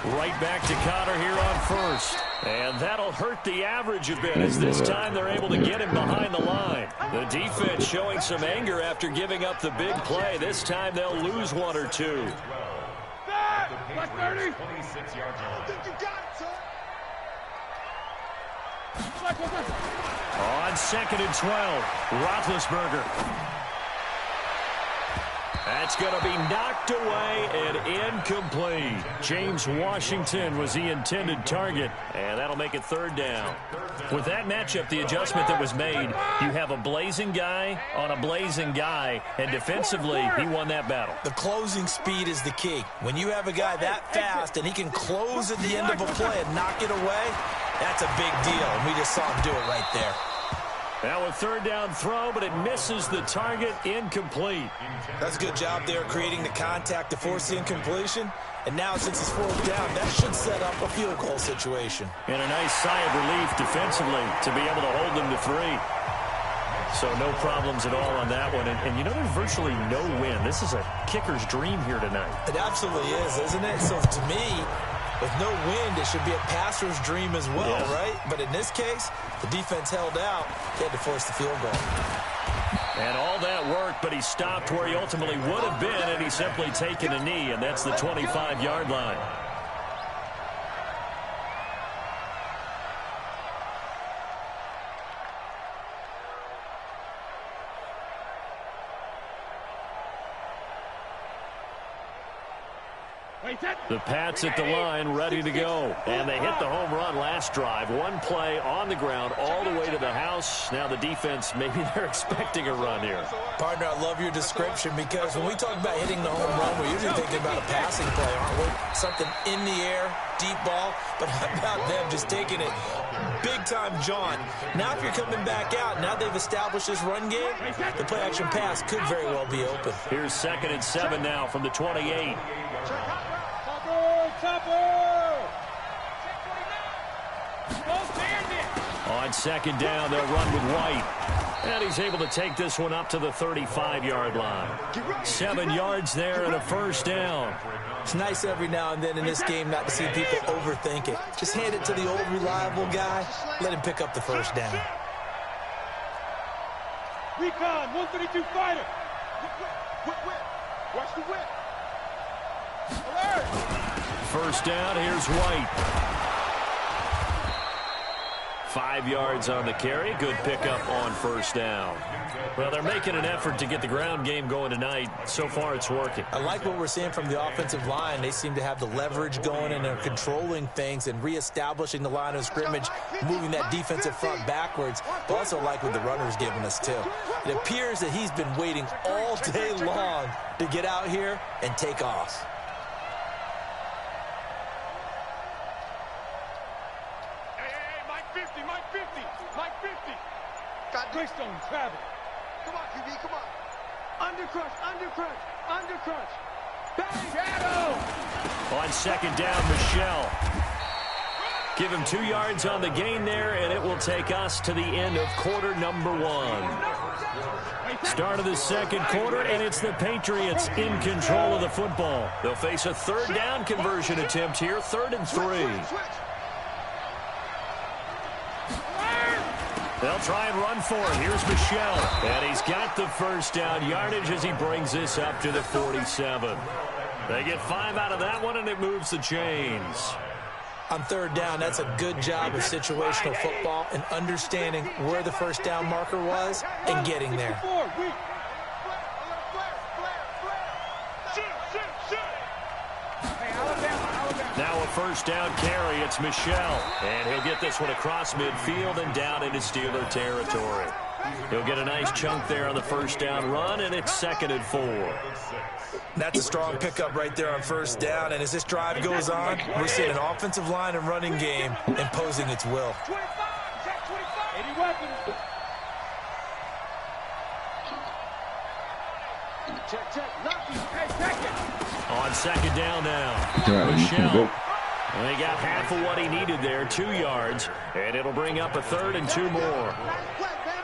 Right back to Connor here on 1st. And that'll hurt the average a bit as this time they're able to get him behind the line. The defense showing some anger after giving up the big play. This time they'll lose 1 or 2. Black 30. I think you got it, son. On 2nd and 12, Roethlisberger. That's going to be knocked away and incomplete. James Washington was the intended target, and that'll make it 3rd down. With that matchup, the adjustment that was made, you have a blazing guy on a blazing guy, and defensively, he won that battle. The closing speed is the key. When you have a guy that fast and he can close at the end of a play and knock it away, that's a big deal, and we just saw him do it right there. Now a 3rd down throw, but it misses the target, incomplete. That's a good job there creating the contact to force the incompletion. And now since it's 4th down, that should set up a field goal situation. And a nice sigh of relief defensively to be able to hold them to 3. So no problems at all on that one. And you know, there's virtually no win. This is a kicker's dream here tonight. It absolutely is, isn't it? So to me, with no wind, it should be a passer's dream as well, right? But in this case, the defense held out. They had to force the field goal. And all that worked, but he stopped where he ultimately would have been, and he's simply taken a knee, and that's the 25-yard line. The Pats at the line, ready to go. And they hit the home run last drive. One play on the ground all the way to the house. Now the defense, maybe they're expecting a run here. Partner, I love your description because when we talk about hitting the home run, we're usually thinking about a passing play, aren't we? Something in the air, deep ball. But how about them just taking it big-time jaunt? Now if you're coming back out, now they've established this run game, the play-action pass could very well be open. Here's 2nd and 7 now from the 28. On 2nd down, they'll run with White. And he's able to take this one up to the 35-yard line. 7 yards there and a 1st down. It's nice every now and then in this game not to see people overthink it. Just hand it to the old reliable guy. Let him pick up the 1st down. Recon, 132 fighter. Whip. Watch the whip. Alert. 1st down, here's White. 5 yards on the carry. Good pickup on first down. Well, they're making an effort to get the ground game going tonight. So far, it's working. I like what we're seeing from the offensive line. They seem to have the leverage going, and they're controlling things and reestablishing the line of scrimmage, moving that defensive front backwards. But also like what the runner's giving us, too. It appears that he's been waiting all day long to get out here and take off. Got Greystone, travel. Come on, QB, come on. Undercrush, undercrush, undercrush. Bang, shadow. On second down, Michelle. Give him 2 yards on the gain there, and it will take us to the end of quarter number 1. Start of the second quarter, and it's the Patriots in control of the football. They'll face a third down conversion attempt here, 3rd and 3. They'll try and run for it. Here's Michelle. And he's got the first down yardage as he brings this up to the 47. They get 5 out of that one, and it moves the chains. On third down, that's a good job of situational football and understanding where the first down marker was and getting there. Now a first down carry. It's Michelle. And he'll get this one across midfield and down into Steeler territory. He'll get a nice chunk there on the first down run, and it's 2nd and 4. That's a strong pickup right there on first down. And as this drive goes on, we're seeing an offensive line and running game imposing its will. 80 weapons. Check. Lucky. Hey, check it. On second down now. Michelle. And he got half of what he needed there, 2 yards. And it'll bring up a 3rd and 2 more.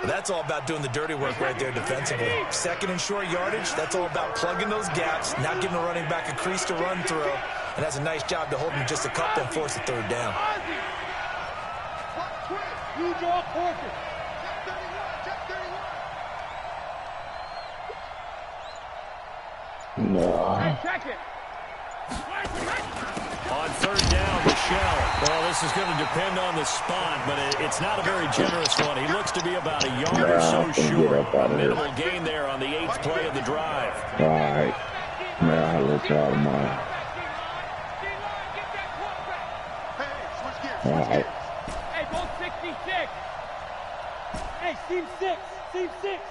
That's all about doing the dirty work right there defensively. 2nd and short yardage, that's all about plugging those gaps, not giving the running back a crease to run through. And that's a nice job to hold him just a couple and force a third down. You draw portion. No. Check it. On third down, Michelle. Well, this is going to depend on the spot, but it's not a very generous one. He looks to be about a yard or so short. Minimal gain there on the 8th play of the drive. All right. Man, I'll let y'all tomorrow. All right. Hey, go 66. Hey, seam 6. Seam 6.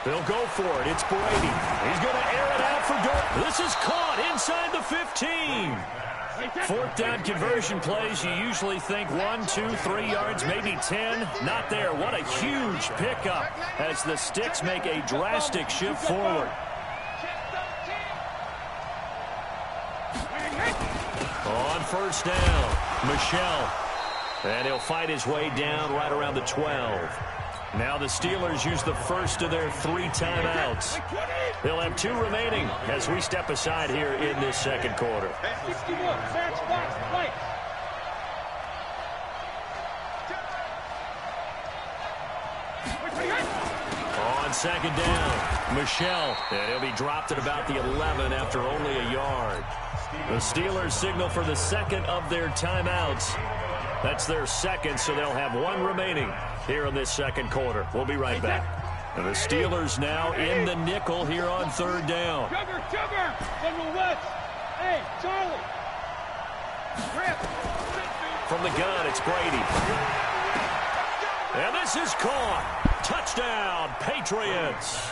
They'll go for it. It's Brady. He's going to air it out for Dortch. This is caught inside the 15. 4th down conversion plays, you usually think 1, 2, 3 yards, maybe 10. Not there. What a huge pickup as the Sticks make a drastic shift forward. On first down, Michelle. And he'll fight his way down right around the 12. Now the Steelers use the first of their 3 timeouts. They'll have 2 remaining as we step aside here in this second quarter. On second down, Michelle. And he'll be dropped at about the 11 after only a yard. The Steelers signal for the second of their timeouts. That's their second, so they'll have 1 remaining here in this second quarter. We'll be right back. And the Steelers now in the nickel here on third down. Sugar! General West! Hey, Charlie! From the gun, it's Brady. And this is caught. Touchdown, Patriots.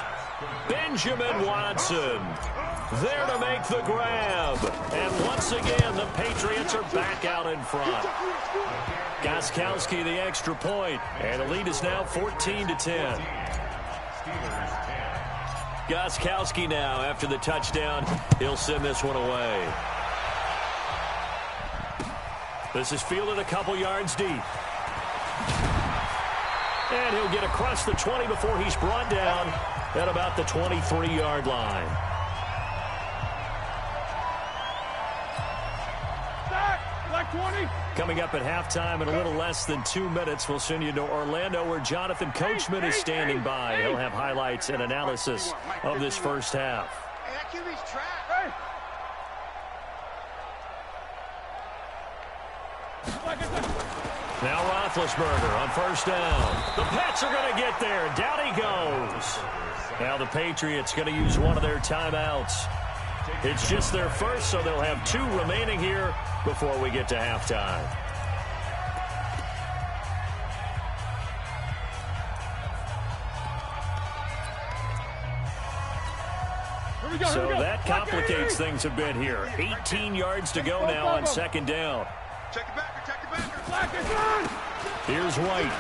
Benjamin Watson there to make the grab. And once again, the Patriots are back out in front. Gostkowski the extra point, and the lead is now 14-10. Gostkowski now, after the touchdown, he'll send this one away. This is fielded a couple yards deep. And he'll get across the 20 before he's brought down at about the 23-yard line. Like 20. Coming up at halftime in a little less than 2 minutes, we'll send you to Orlando where Jonathan Coachman is standing by. He'll have highlights and analysis of this first half. Now Roethlisberger on first down. The Pats are going to get there. Down he goes. Now the Patriots going to use one of their timeouts. It's just their first, so they'll have 2 remaining here before we get to halftime. So that complicates things a bit here. 18 yards to go now on second down. Check it back. Check it back. Here's White.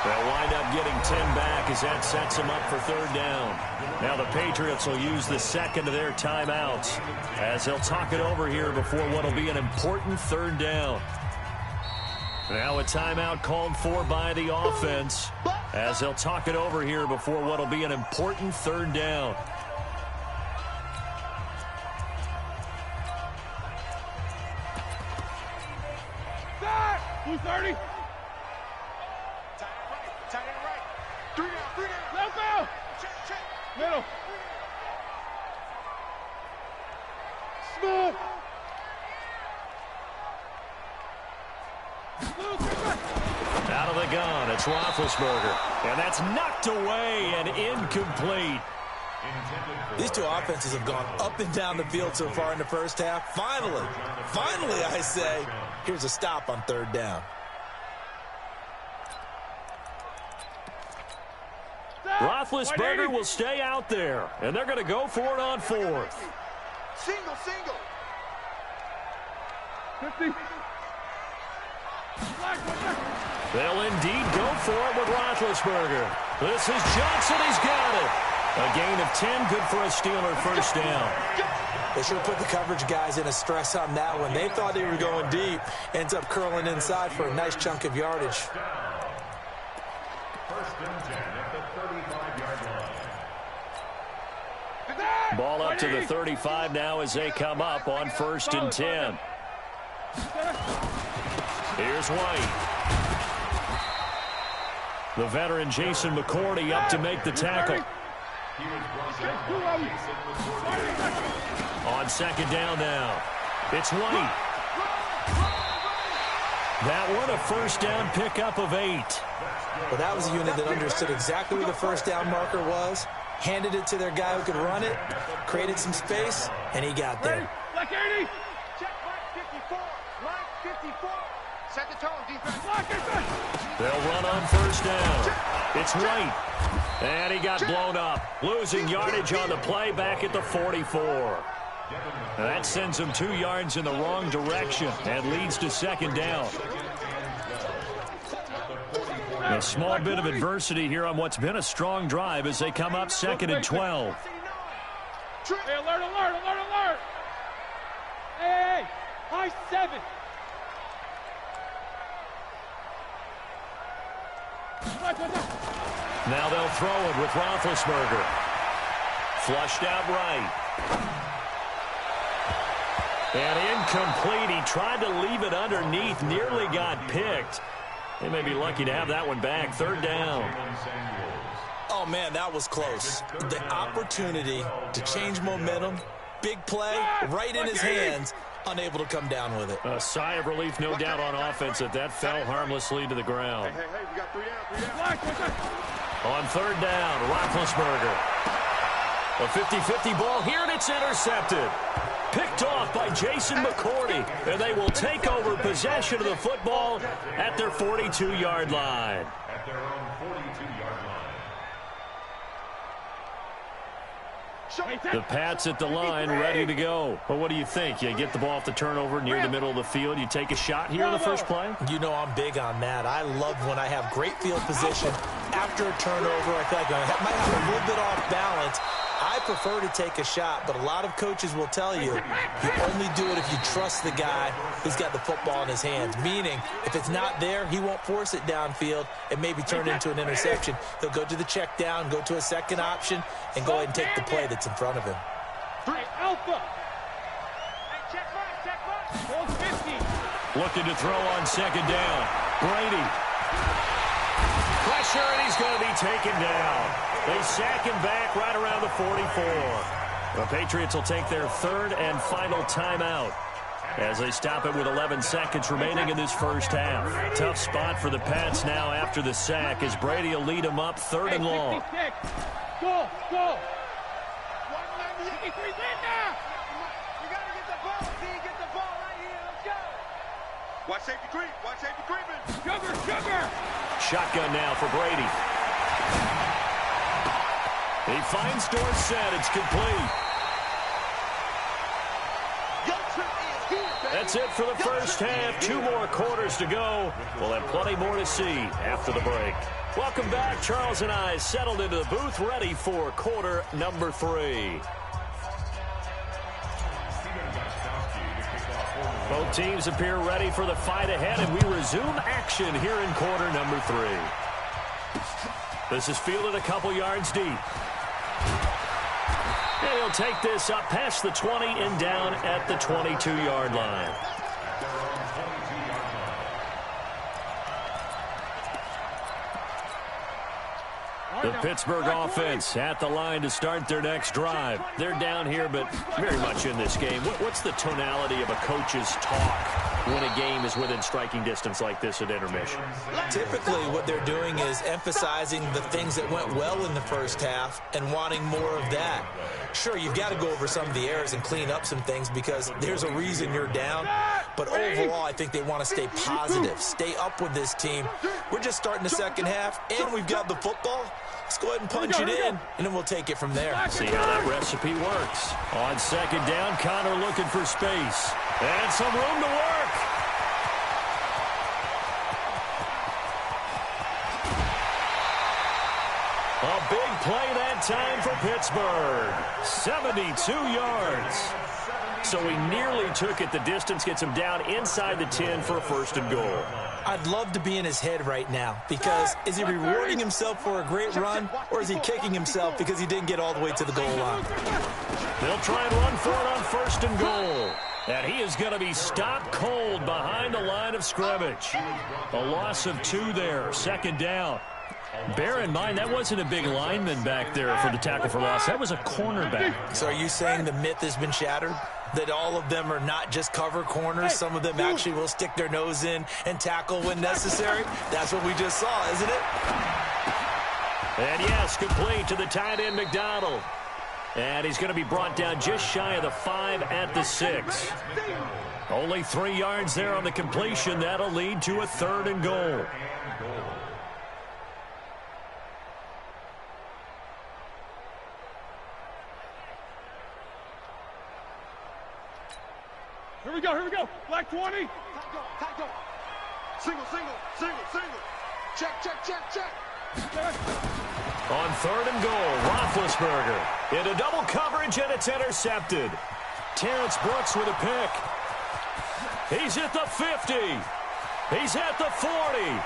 They'll wind up getting 10 back as that sets them up for third down. Now the Patriots will use the second of their timeouts as they'll talk it over here before what will be an important third down. Now a timeout called for by the offense as they'll talk it over here before what will be an important third down. Who's 30? Tight end right. 3 down. Left out. Check. Middle. Smooth. Out of the gun, it's Roethlisberger. And that's knocked away and incomplete. These 2 offenses have gone up and down the field so far in the first half. Finally, I say, here's a stop on third down. Roethlisberger will stay out there, and they're going to go for it on fourth. Single. 50. They'll indeed go for it with Roethlisberger. This is Johnson. He's got it. A gain of 10, good for a Steeler first down. They should have put the coverage guys in a stress on that one. They thought they were going deep. Ends up curling inside for a nice chunk of yardage. First and 10 at the 35-yard line. Ball up to the 35 now as they come up on first and 10. Here's White. The veteran Jason McCourty up to make the tackle. On second down now, it's White. That one a first down pickup of 8. Well, that was a unit that understood exactly where the first down marker was, handed it to their guy who could run it, created some space, and he got there. Black 80. Check right 54. Right 54. Set the tone, defense. They'll run on first down. It's White. And he got blown up. Losing yardage on the play back at the 44. That sends him 2 yards in the wrong direction and leads to second down. A small bit of adversity here on what's been a strong drive as they come up second and 12. Hey, alert. Hey, high 7. Now they'll throw it with Roethlisberger. Flushed out right. And incomplete. He tried to leave it underneath. Nearly got picked. They may be lucky to have that one back. Third down. Oh, man, that was close. The opportunity to change momentum. Big play right in his hands. Unable to come down with it. A sigh of relief, no doubt, on offense that fell harmlessly to the ground. Hey, we got 3 down. On third down, Roethlisberger. A 50-50 ball here, and it's intercepted. Picked off by Jason McCourty, and they will take over possession of the football at their 42-yard line. At their own 42-yard line. The Pats at the line, ready to go. But what do you think? You get the ball off the turnover near the middle of the field. You take a shot here in the first play? You know I'm big on that. I love when I have great field position. After a turnover, I feel like I might have a little bit off balance. I prefer to take a shot, but a lot of coaches will tell you only do it if you trust the guy who's got the football in his hands. Meaning, if it's not there, he won't force it downfield and maybe turn it into an interception. He'll go to the check down, go to a second option, and go ahead and take the play that's in front of him. Alpha. Hey, check right. 50. Looking to throw on second down. Brady. Pressure, and he's going to be taken down. They sack him back right around the 44. The Patriots will take their third and final timeout. as they stop it with 11 seconds remaining in this first half. Tough spot for the Pats now after the sack as Brady will lead them up 3rd and long. Go, go. 193 in now. You got to get the ball. See, get the ball right here. Let's go. Watch safety creep. Watch safety creeping. Sugar, sugar. Shotgun now for Brady. He finds Dorsett. It's complete. That's it for the first half. 2 more quarters to go. We'll have plenty more to see after the break. Welcome back. Charles and I settled into the booth, ready for quarter number 3. Both teams appear ready for the fight ahead, and we resume action here in quarter number 3. This is fielded a couple yards deep. And he'll take this up past the 20 and down at the 22-yard line. The Pittsburgh offense at the line to start their next drive. They're down here, but very much in this game. What's the tonality of a coach's talk when a game is within striking distance like this at intermission? Typically, what they're doing is emphasizing the things that went well in the first half and wanting more of that. Sure, you've got to go over some of the errors and clean up some things because there's a reason you're down. But overall, I think they want to stay positive, stay up with this team. We're just starting the second half, and we've got the football. Let's go ahead and punch it in, and then we'll take it from there. See how that recipe works. On second down, Connor looking for space. And some room to work. A big play that time for Pittsburgh. 72 yards. So he nearly took it the distance, gets him down inside the 10 for a 1st and goal. I'd love to be in his head right now because is he rewarding himself for a great run or is he kicking himself because he didn't get all the way to the goal line? They'll try and run for it on 1st and goal. And he is going to be stopped cold behind the line of scrimmage. A loss of 2 there, 2nd down. Bear in mind, that wasn't a big lineman back there for the tackle for loss. That was a cornerback. So are you saying the myth has been shattered? That all of them are not just cover corners? Some of them actually will stick their nose in and tackle when necessary? That's what we just saw, isn't it? And yes, complete to the tight end, McDonald. And he's going to be brought down just shy of the 5 at the 6. Only 3 yards there on the completion. That'll lead to a 3rd and goal. Here we go. Black 20. Tight go. Single. Check. On 3rd and goal, Roethlisberger into double coverage, and it's intercepted. Terrence Brooks with a pick. He's at the 50. He's at the 40.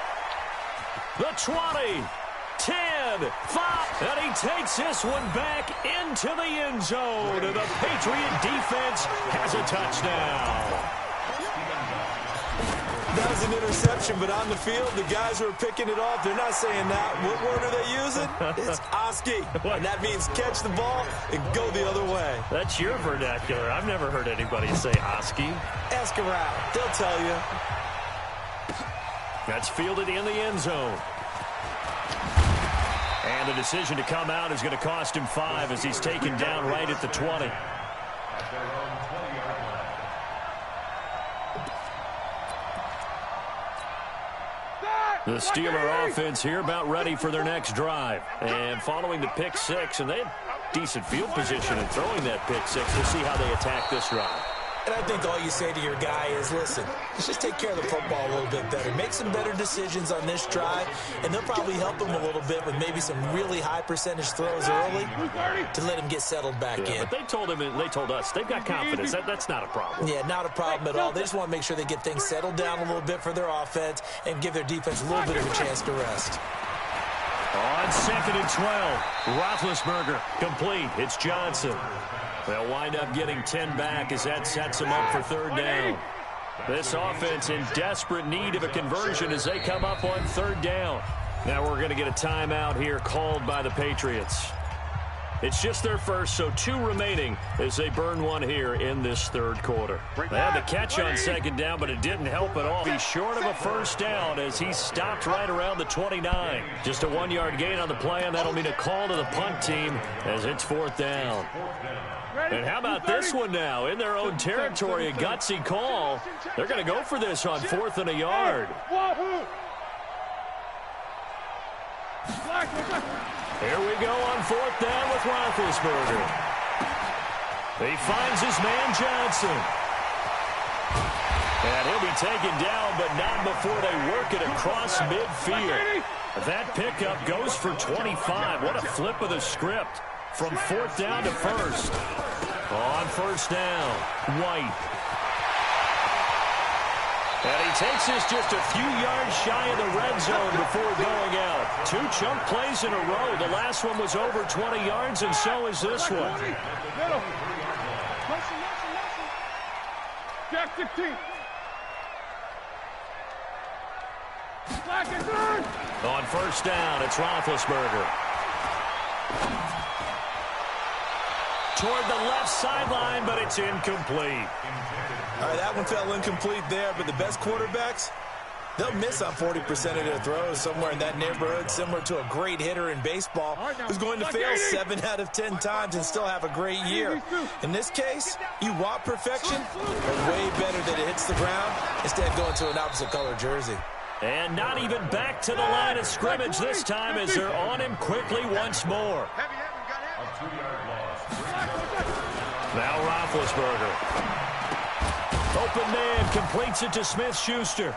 The 20. 10, 5, and he takes this one back into the end zone. And the Patriot defense has a touchdown. That was an interception, but on the field, the guys who are picking it off, they're not saying that. What word are they using? It's Oski, and that means catch the ball and go the other way. That's your vernacular. I've never heard anybody say Oski. Ask around. They'll tell you. That's fielded in the end zone. And the decision to come out is going to cost him 5 as he's taken down right at the 20. The Steeler offense here about ready for their next drive. And following the pick 6, and they had decent field position in throwing that pick 6. We'll see how they attack this drive. And I think all you say to your guy is, listen, let's just take care of the football a little bit better. Make some better decisions on this drive, and they'll probably help him a little bit with maybe some really high percentage throws early to let him get settled back in. But they told him, and they told us, they've got confidence. That's not a problem. Yeah, not a problem at all. They just want to make sure they get things settled down a little bit for their offense and give their defense a little bit of a chance to rest. On 2nd and 12, Roethlisberger complete. It's Johnson. They'll wind up getting 10 back as that sets them up for 3rd down. This offense in desperate need of a conversion as they come up on 3rd down. Now we're going to get a timeout here called by the Patriots. It's just their first, so 2 remaining as they burn one here in this third quarter. They had the catch on second down, but it didn't help at all. He's short of a first down as he stopped right around the 29. Just a 1-yard gain on the play, and that'll mean a call to the punt team as it's 4th down. And how about this one now? In their own territory, a gutsy call. They're going to go for this on 4th and a yard. Here we go on 4th down with Roethlisberger. He finds his man Johnson. And he'll be taken down, but not before they work it across midfield. That pickup goes for 25. What a flip of the script. From 4th down to 1st. On 1st down, White. And he takes this just a few yards shy of the red zone before going out. 2 chunk plays in a row. The last one was over 20 yards, and so is this one. Jack 16. On 1st down, it's Roethlisberger. Toward the left sideline, but it's incomplete. All right, that one fell incomplete there, but the best quarterbacks, they'll miss on 40% of their throws, somewhere in that neighborhood, similar to a great hitter in baseball who's going to fail 7 out of 10 times and still have a great year. In this case, you want perfection, but way better that it hits the ground instead of going to an opposite color jersey. And not even back to the line of scrimmage this time as they're on him quickly once more. Now Roethlisberger. Open man completes it to Smith-Schuster.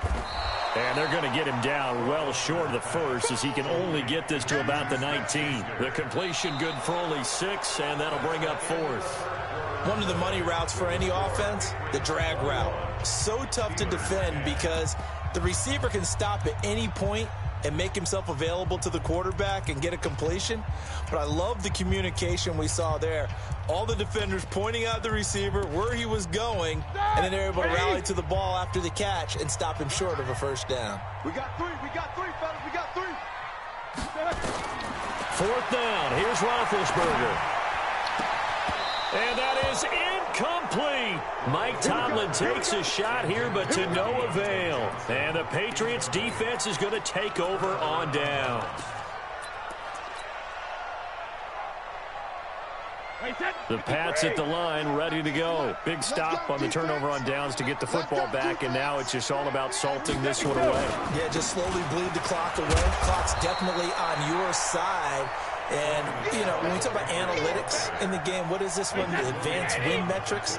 And they're going to get him down well short of the first as he can only get this to about the 19. The completion good for only 6, and that'll bring up 4th. One of the money routes for any offense, the drag route. So tough to defend because the receiver can stop at any point and make himself available to the quarterback and get a completion. But I love the communication we saw there. All the defenders pointing out the receiver, where he was going, and then they're able to rally to the ball after the catch and stop him short of a first down. We got 3, fellas, we got 3. 4th down, here's Roethlisberger. And that is incomplete. Mike Tomlin takes a shot here, but to no avail. And the Patriots defense is going to take over on down. The Pats at the line, ready to go. Big stop on the turnover on downs to get the football back, and now it's just all about salting this one away. Yeah, just slowly bleed the clock away. Clock's definitely on your side. And, you know, when we talk about analytics in the game, what is this one? The advanced win metrics?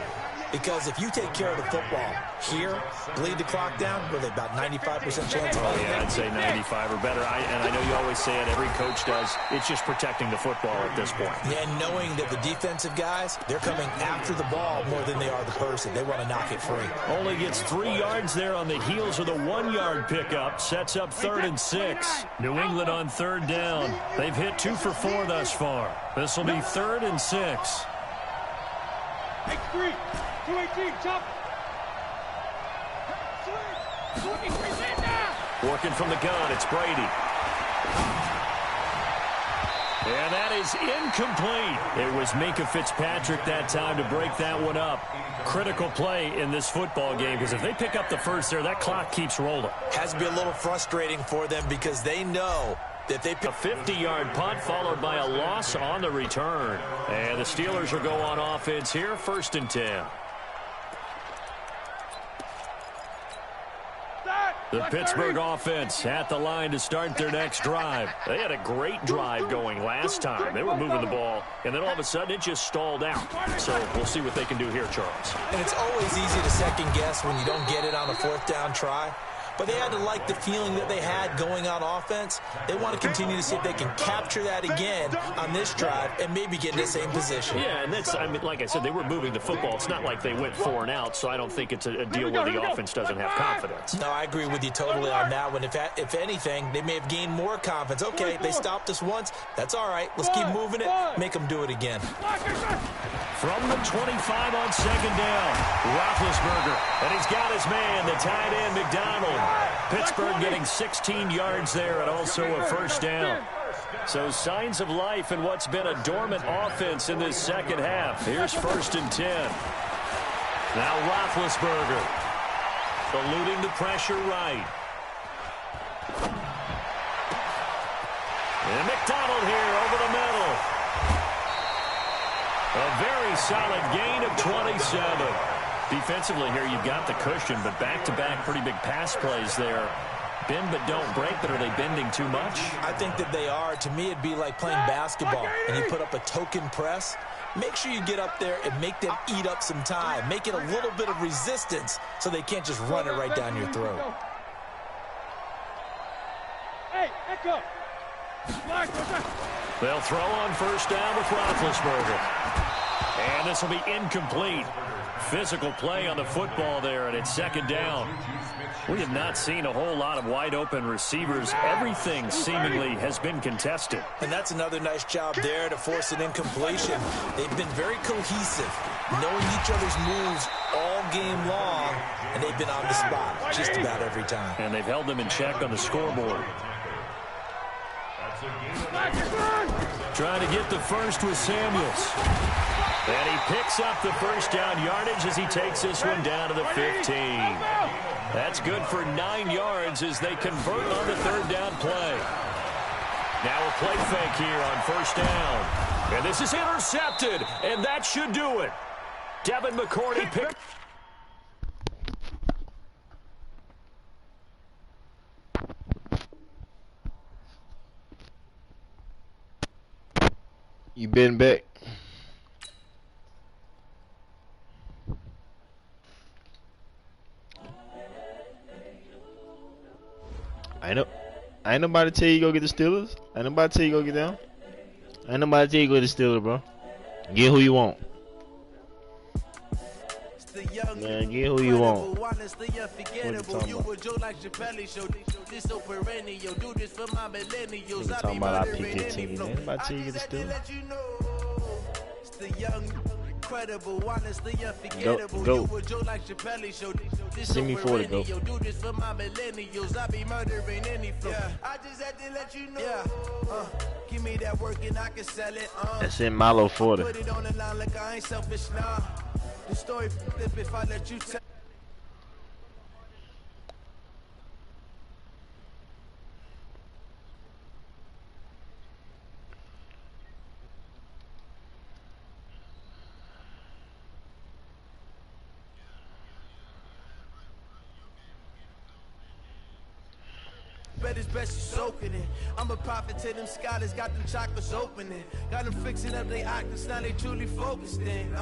Because if you take care of the football here, bleed the clock down, with about 95% chance of winning. Yeah, I'd say 95 or better. And I know you always say it, every coach does. It's just protecting the football at this point. Yeah, and knowing that the defensive guys, they're coming after the ball more than they are the person. They want to knock it free. Only gets 3 yards there on the heels of the 1-yard pickup. Sets up 3rd and 6. New England on 3rd down. They've hit 2 for 4 thus far. This will be 3rd and 6. X3. 218, chop. Working from the gun, it's Brady. And that is incomplete. It was Minkah Fitzpatrick that time to break that one up. Critical play in this football game because if they pick up the first there, that clock keeps rolling. Has to be a little frustrating for them because they know that they pick a 50-yard punt followed by a loss on the return. And the Steelers will go on offense here, 1st and 10. The Pittsburgh offense at the line to start their next drive. They had a great drive going last time. They were moving the ball, and then all of a sudden it just stalled out. So we'll see what they can do here, Charles. And it's always easy to second guess when you don't get it on a 4th down try. But they had to like the feeling that they had going on offense. They want to continue to see if they can capture that again on this drive and maybe get in the same position. Yeah, and that's, I mean, like I said, they were moving the football. It's not like they went 4 and out, so I don't think it's a deal where the offense doesn't have confidence. No, I agree with you totally on that one. If anything, they may have gained more confidence. Okay, they stopped us once. That's all right. Let's keep moving it. Make them do it again. From the 25 on 2nd down, Roethlisberger, and he's got his man, the tight end, McDonald. Pittsburgh getting 16 yards there and also a 1st down. So signs of life in what's been a dormant offense in this second half. Here's 1st and 10. Now Roethlisberger eluding the pressure right. And McDonald here over the middle. A very solid gain of 27. Defensively here, you've got the cushion, but back-to-back pretty big pass plays there. Bend but don't break, but are they bending too much? I think that they are. To me, it'd be like playing basketball, and you put up a token press. Make sure you get up there and make them eat up some time. Make it a little bit of resistance so they can't just run it right down your throat. Hey, Echo. They'll throw on 1st down with Roethlisberger. And this will be incomplete. Physical play on the football there, and it's 2nd down. We have not seen a whole lot of wide-open receivers. Everything seemingly has been contested. And that's another nice job there to force an incompletion. They've been very cohesive, knowing each other's moves all game long, and they've been on the spot just about every time. And they've held them in check on the scoreboard. Trying to get the first with Samuels. And he picks up the 1st down yardage as he takes this one down to the 15. That's good for 9 yards as they convert on the 3rd down play. Now a play fake here on 1st down. And this is intercepted, and that should do it. Devin McCourty picked. You been back? Ain't nobody tell you go get the Steelers. Ain't nobody tell you go get them. Ain't nobody tell you go get the Steelers, bro. Get who you want. Man, get who you want. What you talking about? Nigga talking about I pick your team. Ain't nobody tell you get the Steelers. Go. Send me 40, go. That's in Milo 40. The story if I let you tell. Bet it's best you soaking it. I'm a prophet to them scholars, got them chakras opening. Got them fixing up they octaves, now they truly focused in.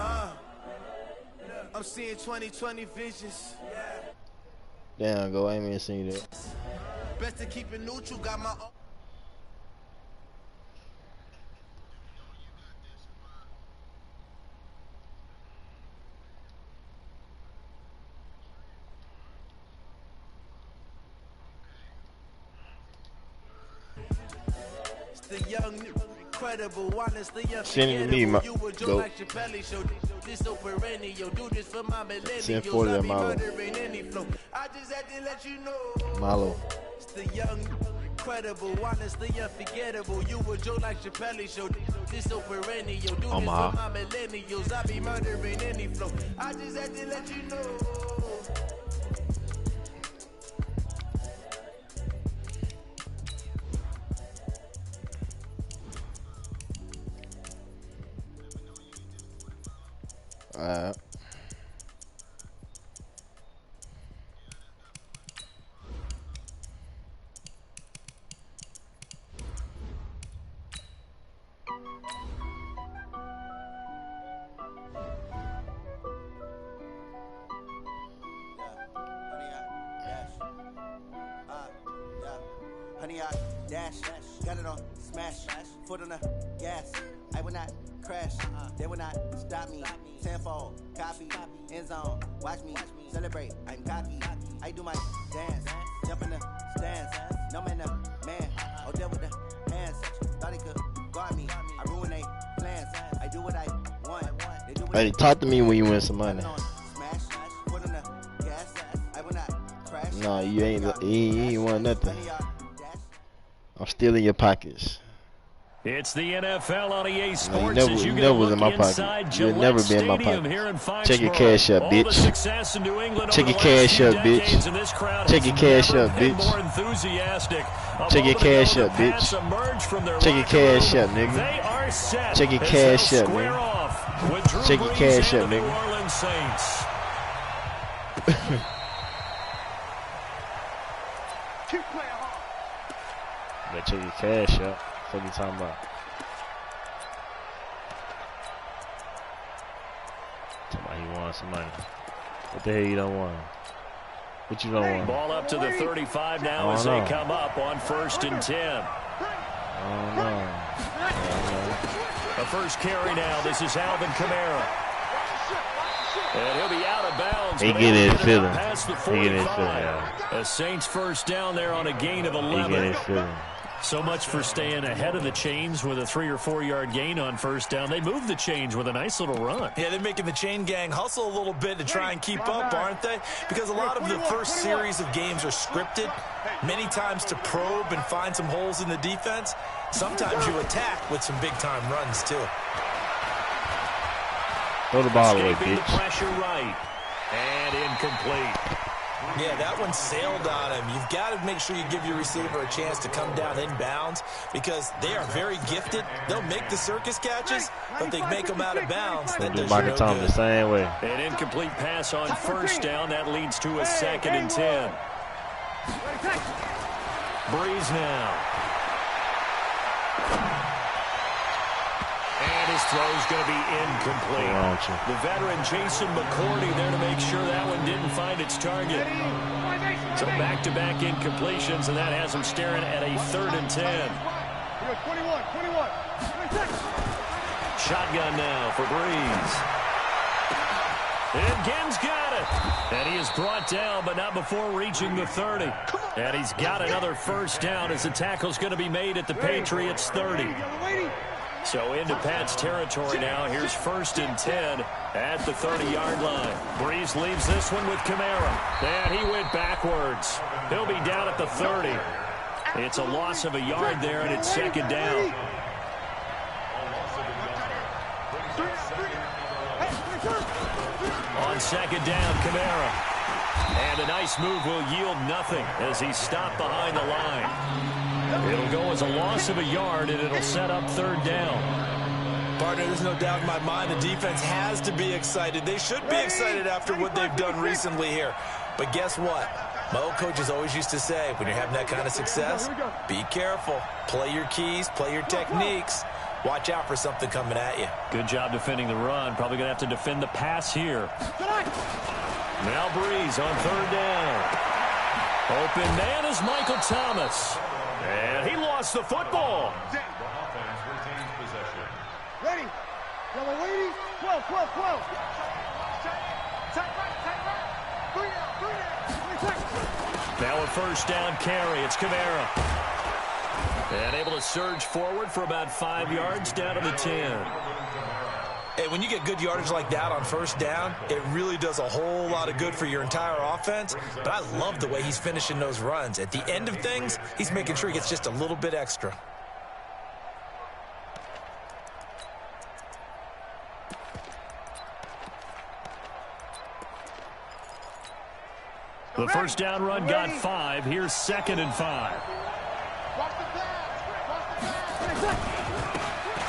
I'm seeing 20/20 visions. Damn, go aim and see that. Best to keep it neutral, got my own. The young, incredible, honestly, send it to me, go. Send 40 to Malo. Malo. The young, incredible, honestly, unforgettable. You were Joe like Chappelle show. This so perennial. Do this for my millennials. I be murdering any flow. I just had to let you know. Honey, I dash, got it on smash, foot on the gas. I will not crash, they will not stop me. Tenfold, copy, end zone, watch me celebrate. I'm cocky, I do my dance, jump in the stands. No man, man, oh there with the hands. Thought he could guard me, I ruin they plans. I do what I want. They do what hey, talk to me when you win some money. No, you ain't won nothing. I'm still in your pockets. It's the NFL on EA Sports. No, you never was in my pocket. You'll never be in my pocket. Check your cash up, bitch. Check your cash up, bitch. Check your cash up, bitch. Check your cash up, bitch. Check your cash up, nigga. Check your cash up, nigga. Check your cash up, nigga. Better check your cash up. What are you talking about? Talking about he wants some money. What the hell you don't want? What you don't want? Ball up to the 35 now as they come up on 1st and 10. I don't know. A first carry now. This is Alvin Kamara. And he'll be out of bounds. He get his feeling. He get his feeling. A Saints first down there on a gain of 11. He get his feeling. So much for staying ahead of the chains with a 3 or 4 yard gain on first down. They moved the chains with a nice little run. Yeah, they're making the chain gang hustle a little bit to try and keep up, aren't they? Because a lot of the first series of games are scripted, many times to probe and find some holes in the defense. Sometimes you attack with some big-time runs, too. Throw the ball away, Escaping bitch. The pressure right. And incomplete. Yeah, that one sailed on him. You've got to make sure you give your receiver a chance to come down inbounds because they are very gifted. They'll make the circus catches, but they make them out of bounds. That does Michael Thomas the same way. An incomplete pass on first down. That leads to a 2nd and 10. Breeze now. And his throw's going to be incomplete. The veteran Jason McCourty there to make sure that one didn't find its target. So back-to-back incompletions, and that has him staring at a 3rd and 10. 21. Shotgun now for Breeze. And Ginn's got it. And he is brought down, but not before reaching the 30. And he's got another first down as the tackle's going to be made at the Patriots' 30. So into Pat's territory now. Here's 1st and 10 at the 30-yard line. Breeze leaves this one with Kamara. And he went backwards. He'll be down at the 30. It's a loss of a yard there, and it's 2nd down. On 2nd down, Kamara. And a nice move will yield nothing as he's stopped behind the line. It'll go as a loss of a yard, and it'll set up 3rd down. Partner, there's no doubt in my mind the defense has to be excited. They should be excited after what they've done recently here. But guess what? My old coaches always used to say, when you're having that kind of success, be careful. Play your keys, play your techniques. Watch out for something coming at you. Good job defending the run. Probably going to have to defend the pass here. Now Breeze on 3rd down. Open man is Michael Thomas. And he lost the football. Ready. Yellow ladies. 12. Now a first down carry. It's Kamara. And able to surge forward for about 5 yards down to the 10. And when you get good yardage like that on first down, it really does a whole lot of good for your entire offense. But I love the way he's finishing those runs. At the end of things, he's making sure he gets just a little bit extra. The first down run got 5. Here's 2nd and 5.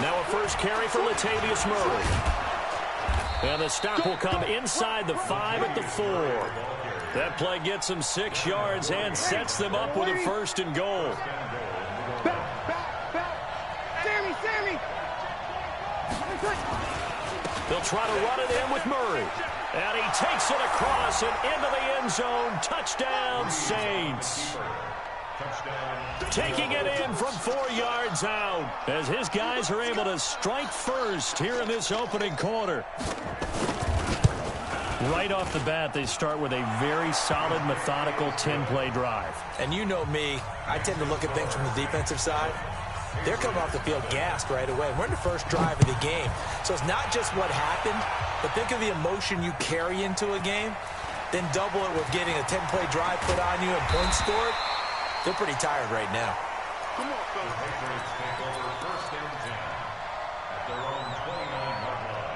Now a first carry for Latavius Murray. And the stop will come inside the 5 at the 4. That play gets them 6 yards and sets them up with a 1st and goal. Sammy. They'll try to run it in with Murray. And he takes it across and into the end zone. Touchdown, Saints. Taking it in from 4 yards out as his guys are able to strike first here in this opening quarter. Right off the bat, they start with a very solid, methodical 10-play drive. And you know me, I tend to look at things from the defensive side. They're coming off the field gassed right away. We're in the first drive of the game. So it's not just what happened, but think of the emotion you carry into a game. Then double it with getting a 10-play drive put on you and points scored. They're pretty tired right now. Come on, fellas. Patriots take over 1st and 10 at their own 29-yard line.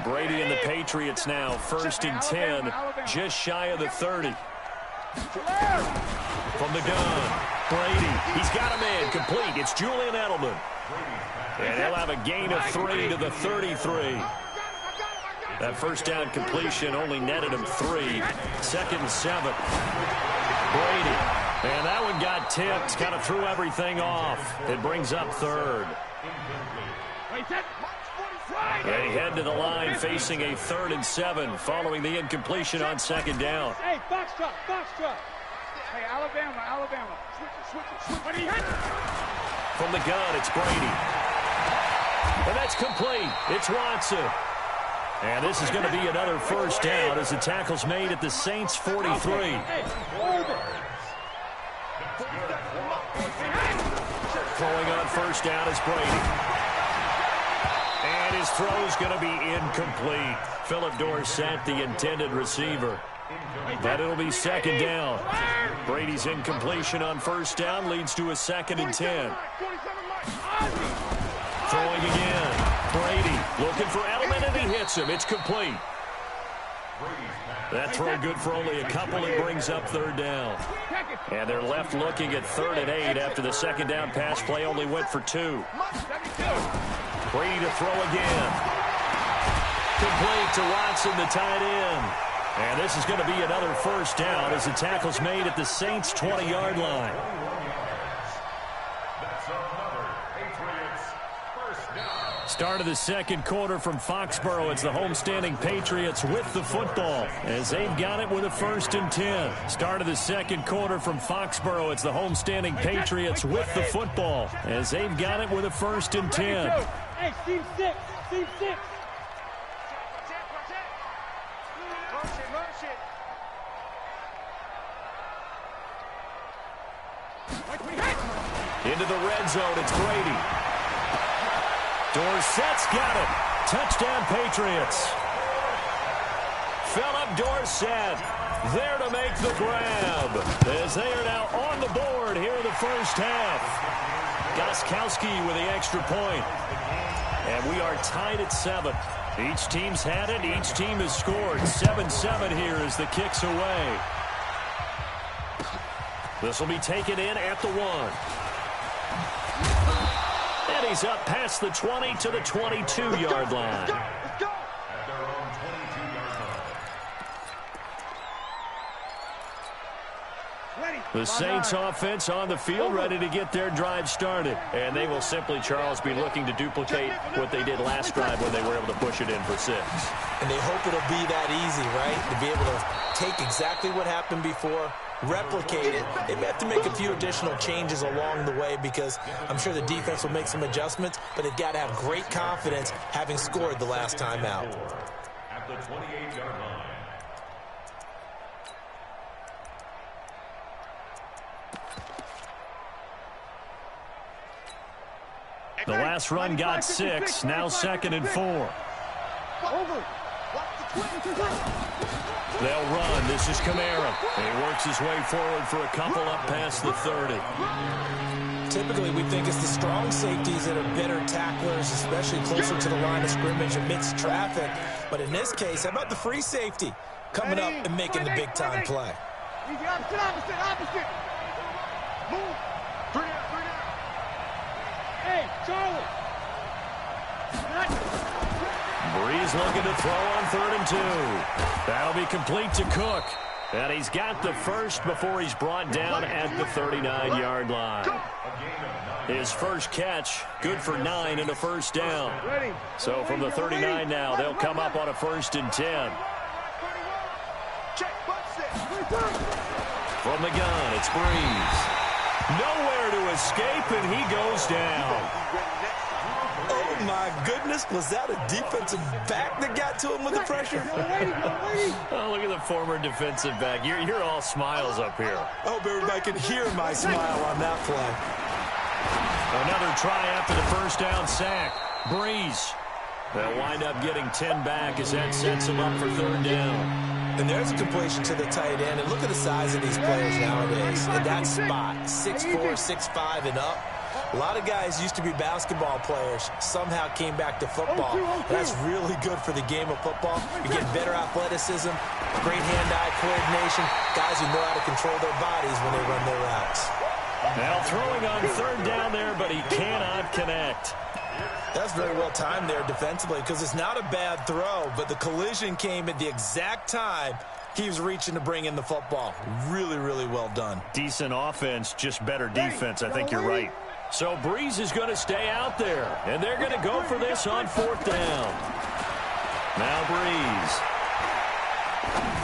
Brady and the Patriots now 1st and 10, just shy of the 30. From the gun, Brady. He's got a man complete. It's Julian Edelman. And he'll have a gain of 3 to the 33. That first down completion only netted him 3. 2nd and 7. Brady. And that one got tipped. Kind of threw everything off. It brings up 3rd. They head to the line facing a 3rd and 7 following the incompletion on 2nd down. Hey, box truck. Hey, Alabama. Switch it. From the gun, it's Brady. And that's complete. It's Watson. And this is going to be another first down as the tackle's made at the Saints' 43. Throwing on first down is Brady. And his throw's going to be incomplete. Philip Dorsett, the intended receiver. But it'll be 2nd down. Brady's incompletion on first down leads to a 2nd and 10. Throwing again. Brady looking for Edelman, and he hits him. It's complete. That throw good for only a couple. It brings up 3rd down. And they're left looking at 3rd and 8 after the 2nd down pass play only went for 2. Brady to throw again. Complete to Watson, the tight end. And this is going to be another first down as the tackle's made at the Saints' 20-yard line. Start of the 2nd quarter from Foxborough. It's the homestanding Patriots with the football as they've got it with a 1st and 10. Start of the 2nd quarter from Foxborough. It's the homestanding Patriots with the football as they've got it with a 1st and 10. Hey, team 6. Into the red zone, it's Brady. Dorsett's got it. Touchdown, Patriots. Philip Dorsett there to make the grab as they are now on the board here in the first half. Gostkowski with the extra point. And we are tied at 7. Each team's had it. Each team has scored. 7-7 here as the kick's away. This will be taken in at the 1. And he's up past the 20 to the 22-yard line. The Saints offense on the field ready to get their drive started. And they will simply, Charles, be looking to duplicate what they did last drive when they were able to push it in for 6. And they hope it'll be that easy, right? To be able to take exactly what happened before, replicate it. They may have to make a few additional changes along the way because I'm sure the defense will make some adjustments, but they've got to have great confidence having scored the last time out. At the 28-yard line. The last run got 6, now 2nd and 4. They'll run. This is Kamara. And he works his way forward for a couple up past the 30. Typically, we think it's the strong safeties that are better tacklers, especially closer to the line of scrimmage amidst traffic. But in this case, how about the free safety coming up and making the big-time play? Opposite. Move. 3 down. Hey, Charlie. Breeze looking to throw on 3rd and 2. That'll be complete to Cook. And he's got the first before he's brought down at the 39-yard line. His first catch, good for 9 and a first down. So from the 39 now, they'll come up on a 1st and 10. From the gun, it's Breeze. Nowhere to escape, and he goes down. Oh, my goodness. Was that a defensive back that got to him with the pressure? Oh, look at the former defensive back. You're all smiles up here. I hope everybody can hear my smile on that play. Another try after the first down sack. Breeze They'll wind up getting 10 back as that sets them up for 3rd down. And there's a completion to the tight end. And look at the size of these players nowadays. In that spot, 6'4", 6'5", and up. A lot of guys used to be basketball players, somehow came back to football. That's really good for the game of football. You get better athleticism, great hand-eye coordination, guys who know how to control their bodies when they run their routes. Now throwing on 3rd down there, but he cannot connect. That's very well timed there defensively because it's not a bad throw, but the collision came at the exact time he was reaching to bring in the football. Really, really well done. Decent offense, just better defense. I think you're right. So Breeze is going to stay out there, and they're going to go for this on 4th down. Now Breeze.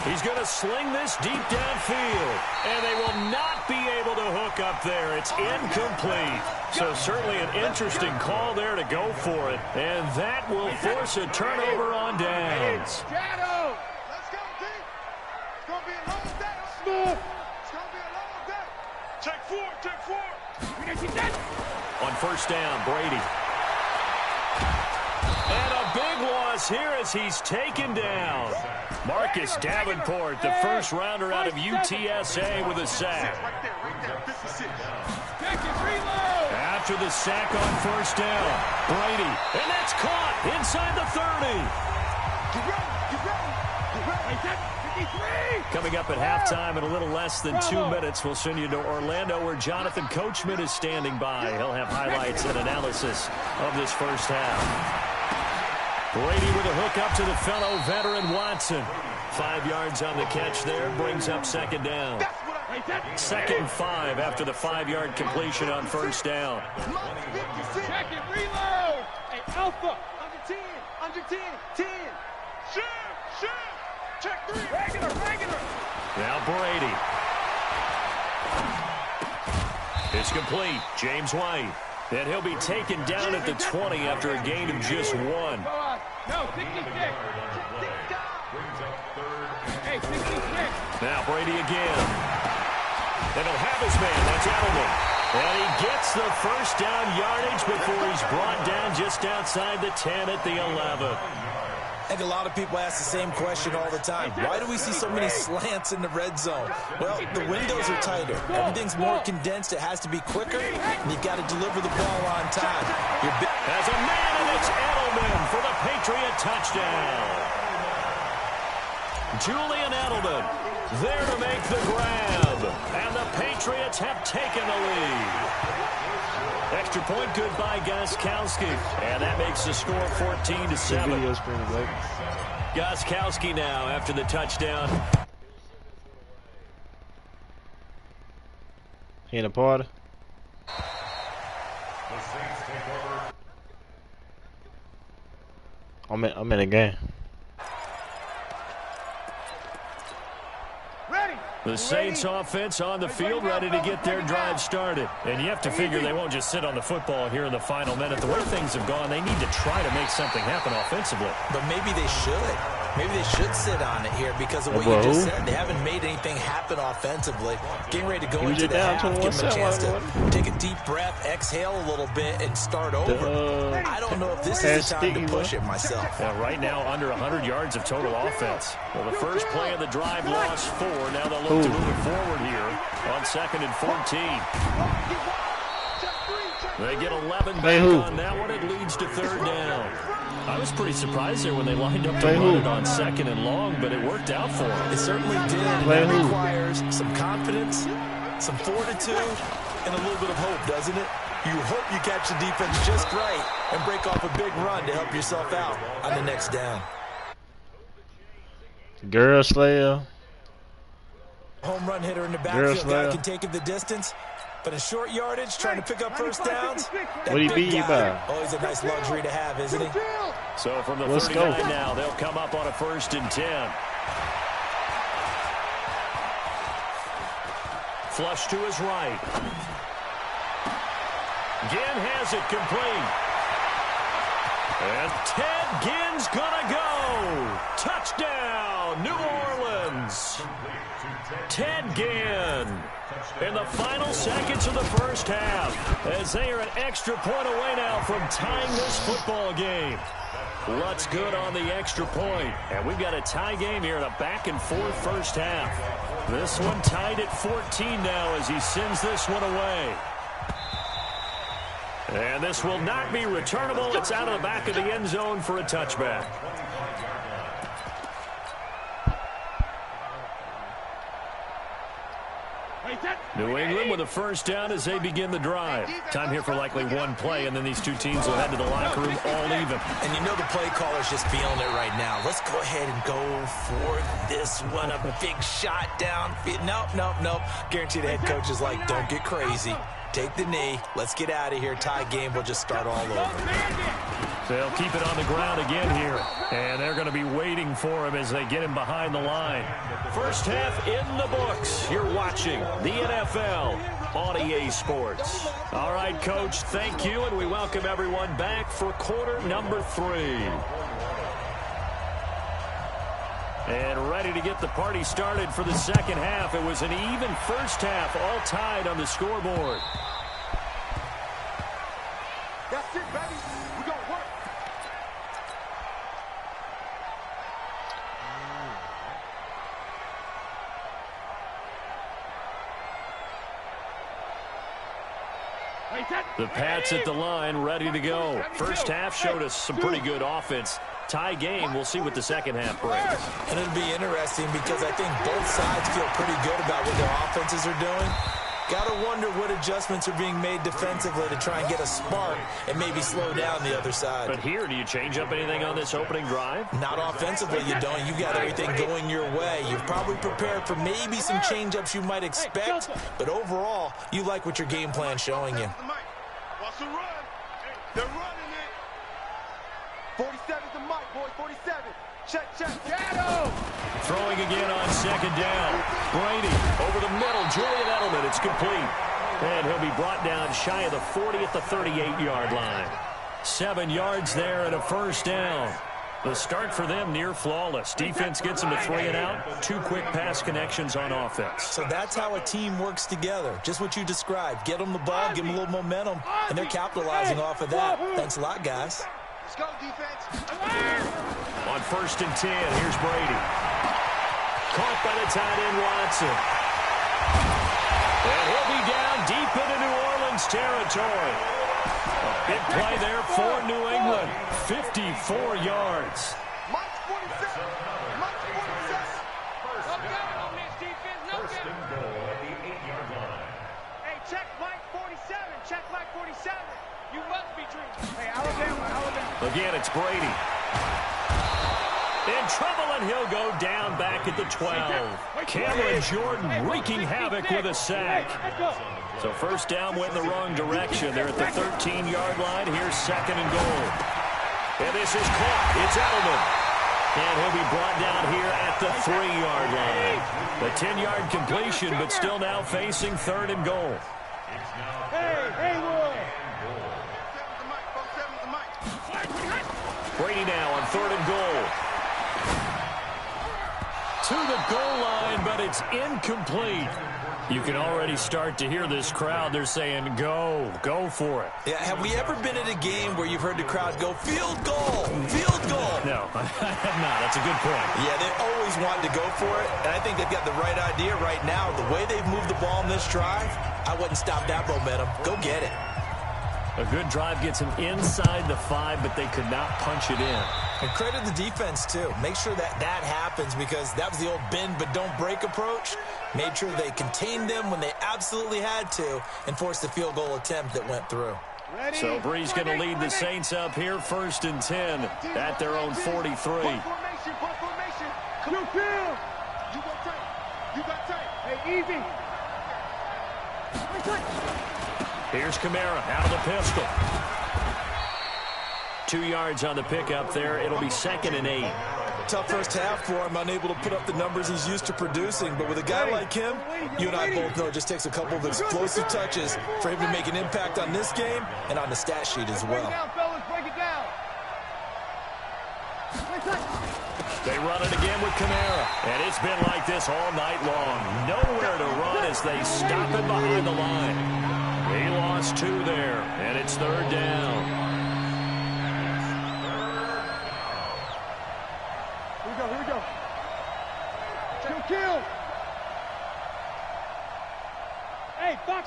He's going to sling this deep downfield, and they will not be able to hook up there. It's incomplete. So certainly an interesting call there to go for it, and that will force a turnover on downs. Shadow! Let's go, D! It's going to be a long day. It's going to be a long day. Check 4, check 4. On 1st down, Brady. And a big loss here as he's taken down. Marcus Davenport, the 1st rounder out of UTSA with a sack. After the sack on 1st down, Brady, and that's caught inside the 30. Coming up at halftime in a little less than 2 minutes, we'll send you to Orlando where Jonathan Coachman is standing by. He'll have highlights and analysis of this 1st half. Brady with a hook up to the fellow veteran Watson. 5 yards on the catch there, brings up 2nd down. 2nd and 5 after the 5-yard completion on 1st down. Check it, reload. Hey, Alpha, under 10, 10. Shoot. Check 3, regular. Now Brady. It's complete. James White. And he'll be taken down at the 20 after a gain of just 1. No, 66. Hey, 66. Now Brady again. And he'll have his man. That's Edelman. And he gets the 1st down yardage before he's brought down just outside the 10 at the 11. I think a lot of people ask the same question all the time. Why do we see so many slants in the red zone? Well, the windows are tighter. Everything's more condensed. It has to be quicker, and you've got to deliver the ball on time. As a man, and it's Edelman for the Patriot touchdown. Julian Edelman there to make the grab, and the Patriots have taken the lead. Extra point good by Gostkowski, and that makes the score 14-7. Gostkowski now after the touchdown. He in a party? I'm in a game. The Saints offense on the field, ready to get their drive started. And you have to figure they won't just sit on the football here in the final minute. The way things have gone, they need to try to make something happen offensively. But maybe they should. Maybe they should sit on it here because of what you just said. They haven't made anything happen offensively. Getting ready to go into the half, give them a chance to take a deep breath, exhale a little bit, and start over. I don't know if this is the time to push it myself. Yeah, right now, under 100 yards of total offense. Well, the first play of the drive lost 4. Now they'll look to move it forward here on 2nd and 14. They get 11 back on that one. It leads to 3rd down. I was pretty surprised there when they lined up to run it on 2nd and long, but it worked out for them. It certainly did. That requires some confidence, some fortitude, and a little bit of hope, doesn't it? You hope you catch the defense just right and break off a big run to help yourself out on the next down. Girl Slayer. Home run hitter in the backfield. Guy can take it the distance. But in short yardage, trying to pick up 1st downs. What do you beat you by? Always a nice luxury to have, isn't he? So from the 39 now, they'll come up on a 1st and 10. Flush to his right. Ginn has it complete. And Ted Ginn's gonna go. Touchdown, New Orleans. Ted Ginn in the final seconds of the 1st half as they are an extra point away now from tying this football game. What's good on the extra point? And we've got a tie game here in a back-and-forth first half. This one tied at 14 now as he sends this one away. And this will not be returnable. It's out of the back of the end zone for a touchback. New England with a first down as they begin the drive. Time here for likely one play, and then these two teams will head to the locker room all even. And you know the play caller's just feeling it right now. Let's go ahead and go for this one. A big shot down. Nope. Guarantee the head coach is like, don't get crazy. Take the knee. Let's get out of here. Tie game. We'll just start all over. They'll keep it on the ground again here. And they're going to be waiting for him as they get him behind the line. First half in the books. You're watching the NFL on EA Sports. All right, Coach, thank you. And we welcome everyone back for quarter number 3. And ready to get the party started for the second half. It was an even first half, all tied on the scoreboard. That's it, baby. We're going to work. The Pats at the line, ready to go. First half showed us some pretty good offense. Tie game, we'll see what the second half brings. And it'll be interesting because I think both sides feel pretty good about what their offenses are doing. Got to wonder what adjustments are being made defensively to try and get a spark and maybe slow down the other side. But here, do you change up anything on this opening drive? Not offensively, you don't. You got everything going your way. You've probably prepared for maybe some change-ups you might expect, but overall, you like what your game plan's showing you. Watch the run. They're running it. 47's the mic, boy. 47. Check. Gatto. Throwing again on second down. Brady over the middle. Julian Edelman. It's complete. And he'll be brought down shy of the 40 at the 38-yard line. 7 yards there and a first down. The start for them near flawless. Defense gets them to 3 and out. 2 quick pass connections on offense. So that's how a team works together. Just what you described. Get them the ball, give them a little momentum, and they're capitalizing off of that. Thanks a lot, guys. Let's go, defense. On first and 10, here's Brady. Caught by the tight end, Watson. And he'll be down deep into New Orleans territory. A big play there for New England. 54 yards. Mike's 47. Mike's 47. First down on this defense. First and goal at the 8-yard line. Hey, check Mike 47. Check Mike 47. You must be dreaming. Hey, Alabama. Again, it's Brady. In trouble, and he'll go down back at the 12. Cameron Jordan wreaking havoc with a sack. So first down went in the wrong direction. They're at the 13-yard line. Here's second and goal. And this is caught. It's Edelman. And he'll be brought down here at the 3-yard line. The 10-yard completion, but still now facing third and goal. Brady now on third and goal. To the goal line, but it's incomplete. You can already start to hear this crowd. They're saying, go for it. Yeah, have we ever been at a game where you've heard the crowd go, field goal, field goal? No, I have not. That's a good point. Yeah, they always wanted to go for it, and I think they've got the right idea right now. The way they've moved the ball in this drive, I wouldn't stop that momentum. Go get it. A good drive gets them inside the 5, but they could not punch it in. And credit the defense, too. Make sure that happens because that was the old bend but don't break approach. Made sure they contained them when they absolutely had to and forced the field goal attempt that went through. So Brees going to lead the Saints up here, first and 10 at their own 43. Formation. Come on, Bill. You got tight. Hey, easy. Here's Kamara out of the pistol. 2 yards on the pickup there. It'll be second and 8. Tough first half for him, unable to put up the numbers he's used to producing. But with a guy like him, you and I both know it just takes a couple of explosive touches for him to make an impact on this game and on the stat sheet as well. They run it again with Kamara. And it's been like this all night long. Nowhere to run as they stop him behind the line. He lost 2 there, and it's third down.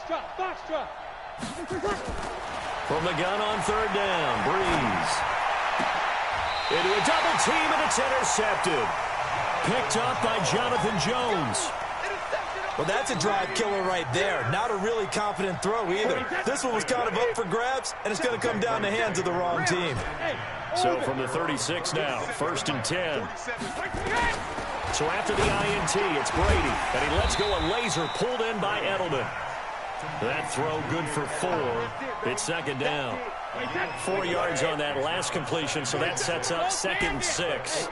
Foxtrot. From the gun on third down, Breeze. Into a double team, and it's intercepted. Picked up by Jonathan Jones. Well, that's a drive killer right there. Not a really confident throw either. This one was kind of up for grabs, and it's going to come down the hands of the wrong team. So from the 36 now, 1st and 10. So after the INT, it's Brady, and he lets go a laser pulled in by Edelman. That throw good for 4. It's 2nd down. 4 yards on that last completion, so that sets up 2nd and 6.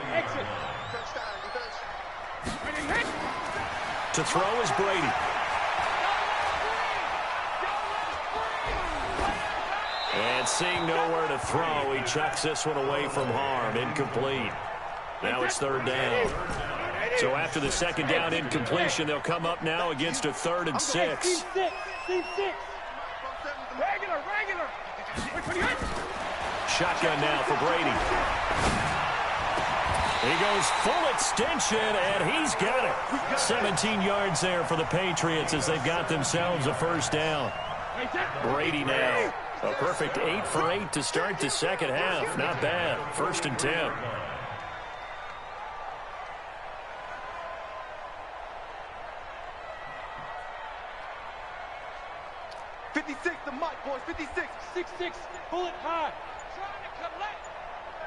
To throw is Brady. And seeing nowhere to throw, he chucks this one away from harm. Incomplete. Now it's 3rd down. So after the 2nd down incompletion, they'll come up now against a 3rd and 6. Shotgun now for Brady. He goes full extension, and he's got it. 17 yards there for the Patriots as they've got themselves a 1st down. Brady now. A perfect 8 for 8 to start the 2nd half. Not bad. 1st and 10. The mic, boys. 56. 6'6". Bullet high. Trying to collect.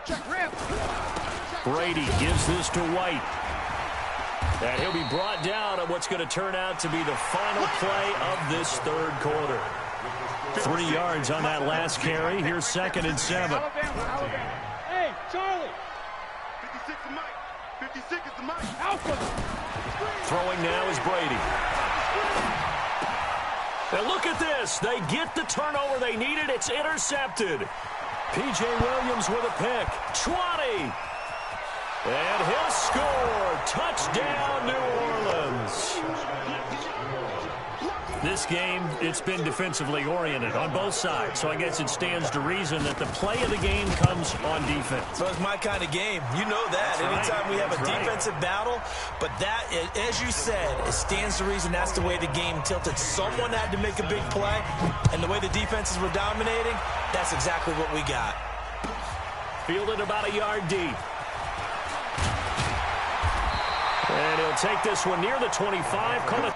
Check ramp. Brady gives this to White. And he'll be brought down on what's going to turn out to be the final play of this 3rd quarter. 3 yards on that last carry. Here's 2nd and 7. Alabama. Hey, Charlie. 56 the mic. 56 is the mic. Alpha. Throwing now is Brady. And look at this. They get the turnover they needed. It's intercepted. P.J. Williams with a pick. 20. And he'll score. Touchdown, New Orleans. This game, it's been defensively oriented on both sides, so I guess it stands to reason that the play of the game comes on defense. So it's my kind of game. You know that. Anytime we have a defensive battle, but that, as you said, it stands to reason that's the way the game tilted. Someone had to make a big play, and the way the defenses were dominating, that's exactly what we got. Fielded about a yard deep. And he'll take this one near the 25. Call it.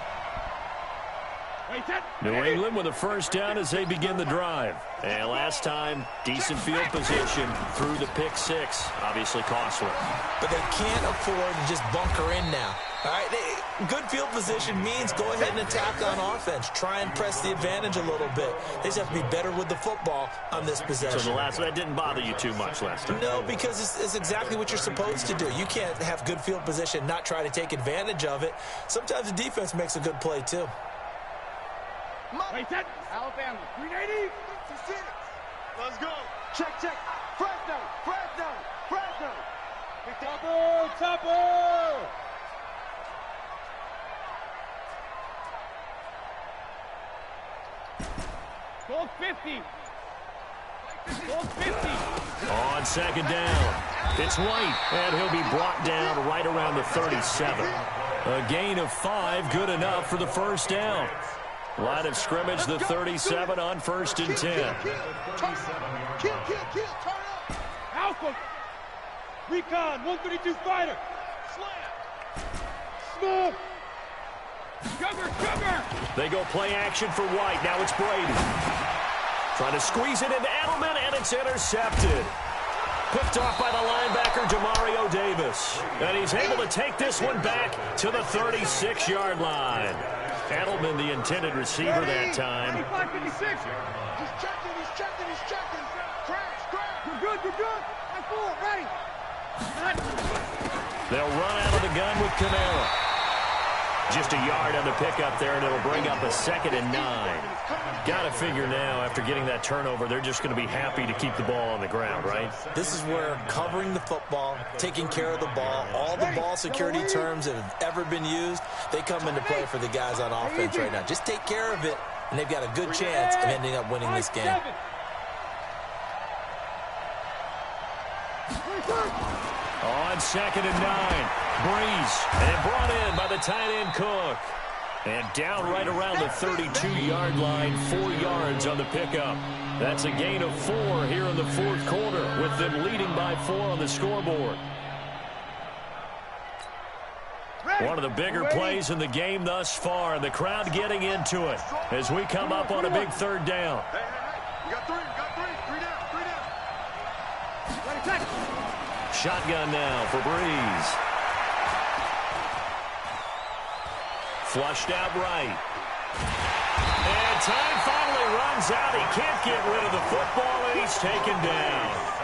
New England with a 1st down as they begin the drive. And last time, decent field position through the pick 6. Obviously costly. But they can't afford to just bunker in now. All right, good field position means go ahead and attack on offense. Try and press the advantage a little bit. They just have to be better with the football on this possession. So that didn't bother you too much last time? No, because it's exactly what you're supposed to do. You can't have good field position, not try to take advantage of it. Sometimes the defense makes a good play, too. Alabama. 380. 56. Let's go. Check. Fresno. Topper. 1250. On 2nd down, it's White, and he'll be brought down right around the 37. A gain of 5, good enough for the 1st down. Line of scrimmage, the 37 on 1st and 10. Kill. Turn up. Alpha. Recon. 132 fighter. Slam. Smoke. Sugar. They go play action for White. Now it's Brady. Trying to squeeze it into Edelman, and it's intercepted. Picked off by the linebacker, Demario Davis. And he's able to take this one back to the 36-yard line. Edelman, the intended receiver that time. 55-56. He's checking. Crash. You're good. I'm full. Ready. They'll run out of the gun with Kamara. Just a yard on the pickup there, and it'll bring up a 2nd and 9. Got to figure now, after getting that turnover, they're just going to be happy to keep the ball on the ground, right? This is where covering the football, taking care of the ball, all the ball security terms that have ever been used, they come into play for the guys on offense right now. Just take care of it, and they've got a good chance of ending up winning this game. On 2nd and 9, Breeze, and brought in by the tight end Cook. And down right around the 32-yard line, 4 yards on the pickup. That's a gain of 4 here in the fourth quarter, with them leading by 4 on the scoreboard. One of the bigger plays in the game thus far, and the crowd getting into it as we come up on a big third down. You got 3 down. Shotgun now for Breeze. Flushed out right. And time finally runs out. He can't get rid of the football, and he's taken down.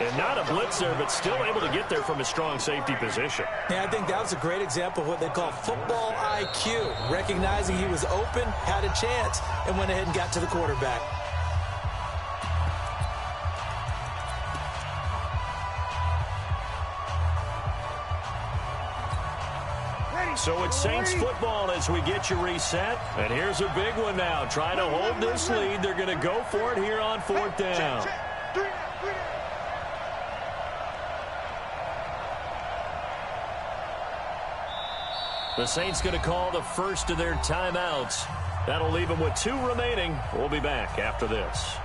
And not a blitzer, but still able to get there from a strong safety position. Yeah, I think that was a great example of what they call football IQ. Recognizing he was open, had a chance, and went ahead and got to the quarterback. So it's Saints football as we get you reset. And here's a big one now. Trying to hold this lead. They're going to go for it here on fourth down. The Saints going to call the first of their timeouts. That'll leave them with 2 remaining. We'll be back after this.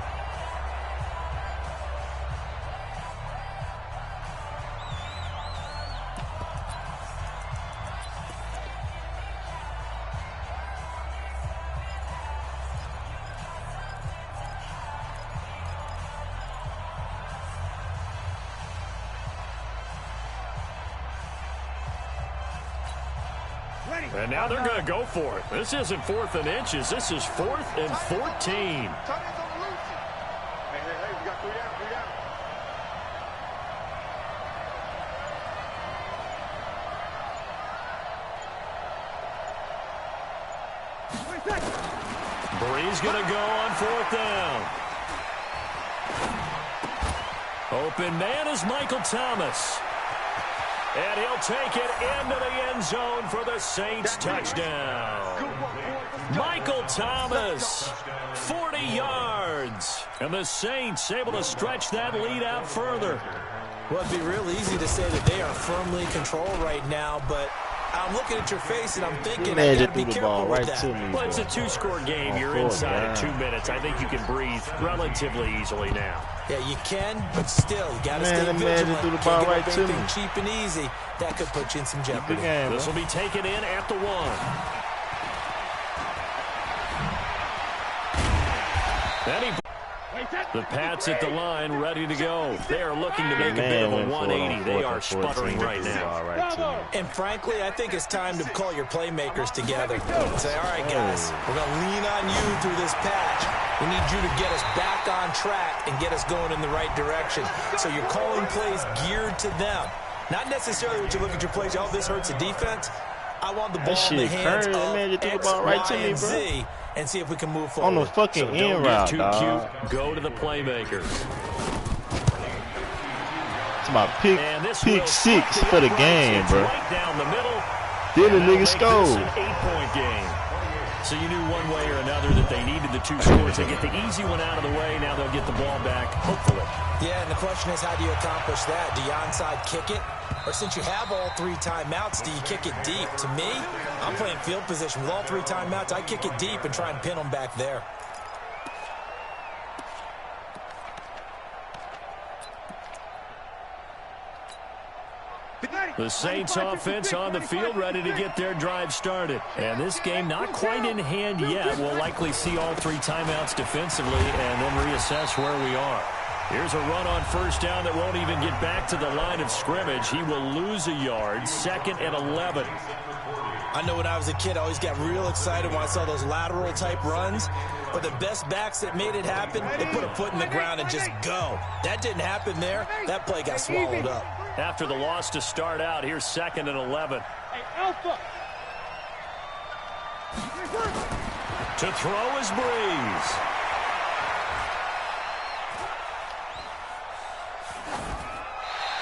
And now they're going to go for it. This isn't 4th and inches. This is 4th and 14. Hey, we got 3 down, 3 down. Breeze going to go on 4th down. Open man is Michael Thomas. And he'll take it into the end zone for the Saints touchdown. Michael Thomas, 40 yards. And the Saints able to stretch that lead out further. Well, it'd be real easy to say that they are firmly in control right now, but I'm looking at your face and I'm thinking I got to be careful with that. Well, it's a 2-score game. You're inside of 2 minutes. I think you can breathe relatively easily now. Yeah, you can, but still, you got to stay vigilant. Threw the ball right to me. Cheap and easy. That could put you in some jeopardy. This will be taken in at the 1. The Pats at the line, ready to go. They are looking to make a bit of a 180. They are sputtering right now. And frankly, I think it's time to call your playmakers together. Say, all right, guys, we're going to lean on you through this patch. We need you to get us back on track and get us going in the right direction. So you're calling plays geared to them. Not necessarily when you look at your plays, oh, this hurts the defense. I want the ball in the hands of X, Y, and Z, and see if we can move forward. On the fucking end route, dog. Go to the playmakers. It's my pick 6 for the game, bro. Right down the middle. Then the nigga scored. An 8-point game. So you knew one way or another that they needed the 2 scores. They get the easy one out of the way. Now they'll get the ball back, hopefully. Yeah, and the question is, how do you accomplish that? Do you onside kick it? Or since you have all 3 timeouts, do you kick it deep? To me, I'm playing field position. With all 3 timeouts, I kick it deep and try and pin them back there. The Saints offense on the field, ready to get their drive started. And this game not quite in hand yet. We'll likely see all 3 timeouts defensively and then reassess where we are. Here's a run on first down that won't even get back to the line of scrimmage. He will lose a yard, 2nd and 11. I know when I was a kid, I always got real excited when I saw those lateral type runs. But the best backs that made it happen, they put a foot in the ground and just go. That didn't happen there. That play got swallowed up. After the loss to start out, here's 2nd and 11. Hey, Alpha. To throw is Breeze.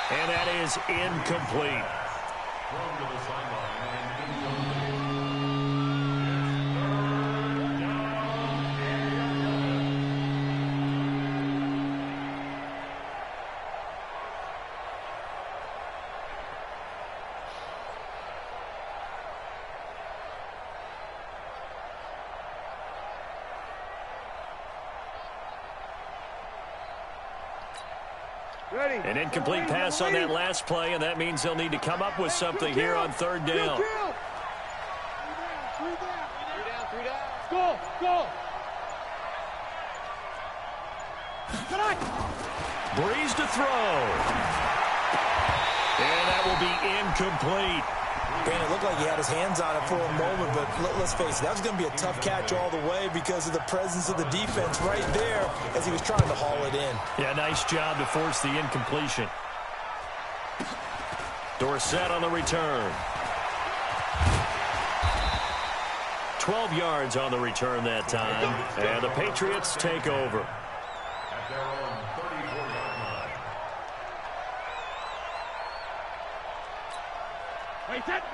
And that is incomplete. An incomplete pass on that last play, and that means they'll need to come up with something here on third down. Go. Breeze to throw. And that will be incomplete. And it looked like he had his hands on it for a moment, but let's face it, that was going to be a tough catch all the way because of the presence of the defense right there as he was trying to haul it in. Yeah, nice job to force the incompletion. Dorsett on the return. 12 yards on the return that time, and the Patriots take over. At their own 34-yard line.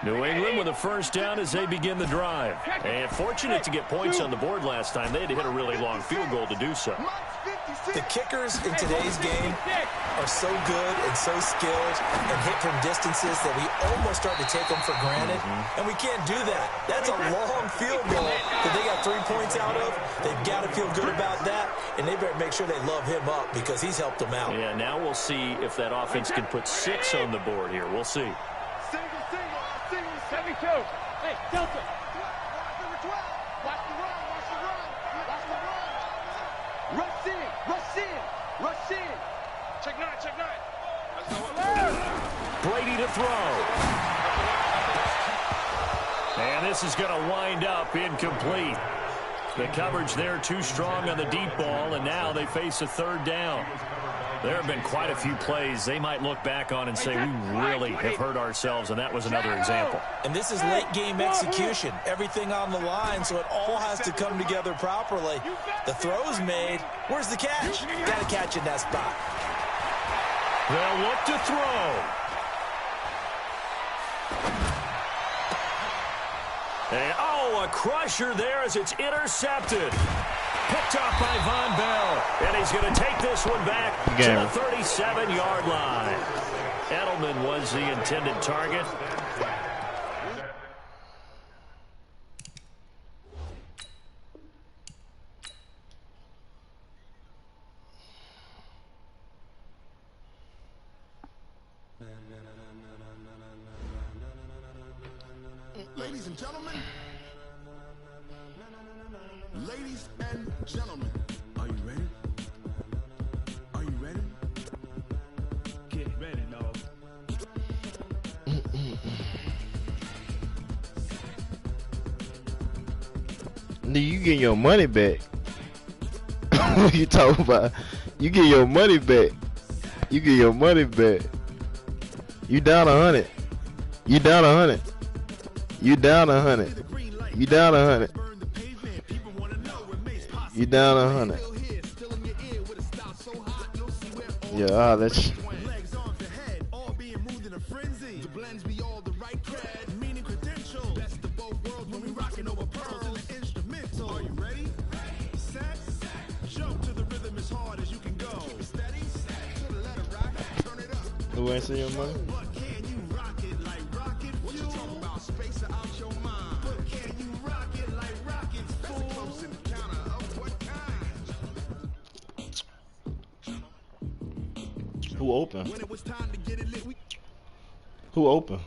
New England with a first down as they begin the drive. And fortunate to get points on the board last time. They had to hit a really long field goal to do so. The kickers in today's game are so good and so skilled and hit from distances that we almost start to take them for granted. And we can't do that. That's a long field goal that they got 3 points out of. They've got to feel good about that, and they better make sure they love him up because he's helped them out. Yeah, now we'll see if that offense can put 6 on the board here. We'll see. Single, 72. Hey, Delta. Watch the run. Rush in. Check nine. Let's go. Brady to throw. And this is going to wind up incomplete. The coverage there too strong on the deep ball, and now they face a third down. There have been quite a few plays they might look back on and say, we really have hurt ourselves, and that was another example. And this is late-game execution. Everything on the line, so it all has to come together properly. The throw's made. Where's the catch? Got to catch in that spot. They'll look to throw. And, a crusher there as it's intercepted. Picked off by Von Bell. And he's going to take this one back to the 37-yard line. Edelman was the intended target. Ladies and gentlemen. Ladies and gentlemen, are you ready? Are you ready? Get ready, dog. You get your money back. What you talking about? You get your money back. You get your money back. You down 100. You down 100. You down 100. You down 100. You down 100. Yeah, that's. Who ain't see your money? Who open? Who open?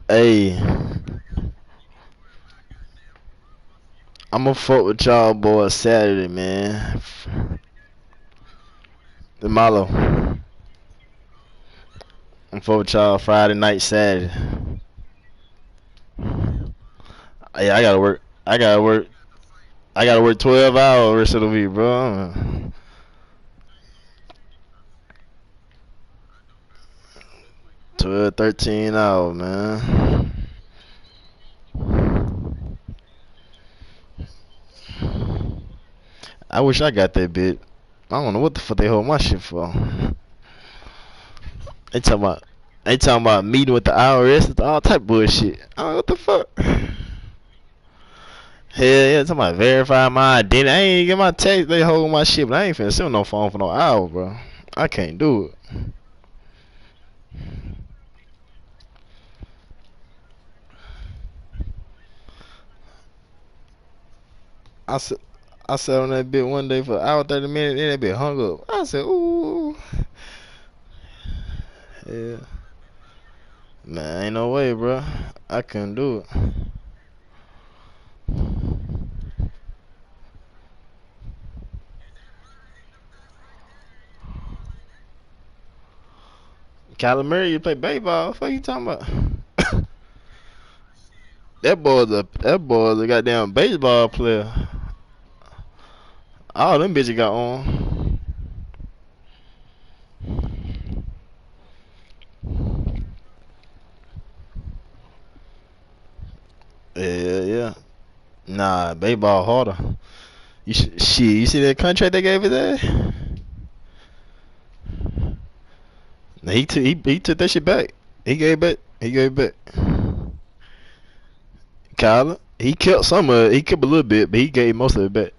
Hey, I'ma fuck with y'all boys Saturday, man. The Malo. I'm for y'all Friday night, Saturday. Yeah, I gotta work. I gotta work 12 hours rest of the week, bro. 12, 13 hours, man. I wish I got that bit. I don't know what the fuck they hold my shit for. They talking about meeting with the IRS and all type of bullshit. I don't know what the fuck. Hell yeah, talking about verify my identity. I ain't get my text. They hold my shit, but I ain't finna sit on no phone for no hour, bro. I can't do it. I sat on that bit one day for an hour 30 minutes, then that bit hung up. I said, ooh. Yeah. Man, ain't no way, bro. I couldn't do it. Kyler Murray, you play baseball. What the fuck you talking about? that boy's a goddamn baseball player. All them bitches got on. Yeah. Nah, baseball harder. You see that contract they gave his ass? He took that shit back. He gave it back. Kyler, he kept some of it. He kept a little bit, but he gave most of it back.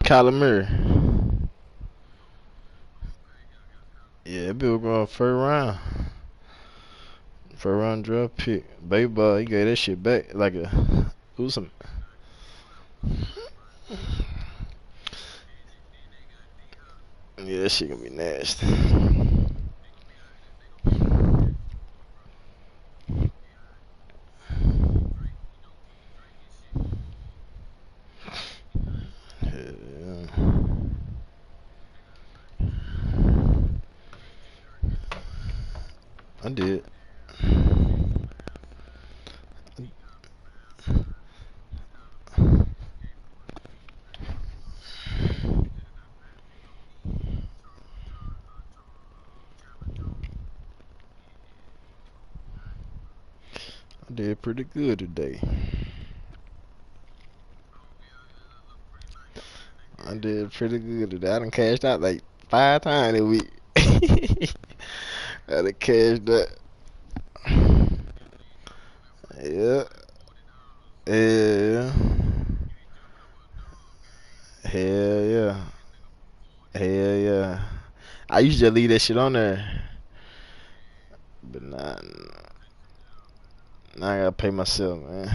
Kyler Murray. Yeah, that bill going first round draft pick. Baseball, he gave that shit back like a some. Yeah, that shit gonna be nasty. Yeah. I did. I did pretty good today. I did pretty good today. I done cashed out like 5 times a week. I done cashed out. Yeah. Yeah. Hell yeah. Hell yeah. I used to leave that shit on there. But now I gotta pay myself, man.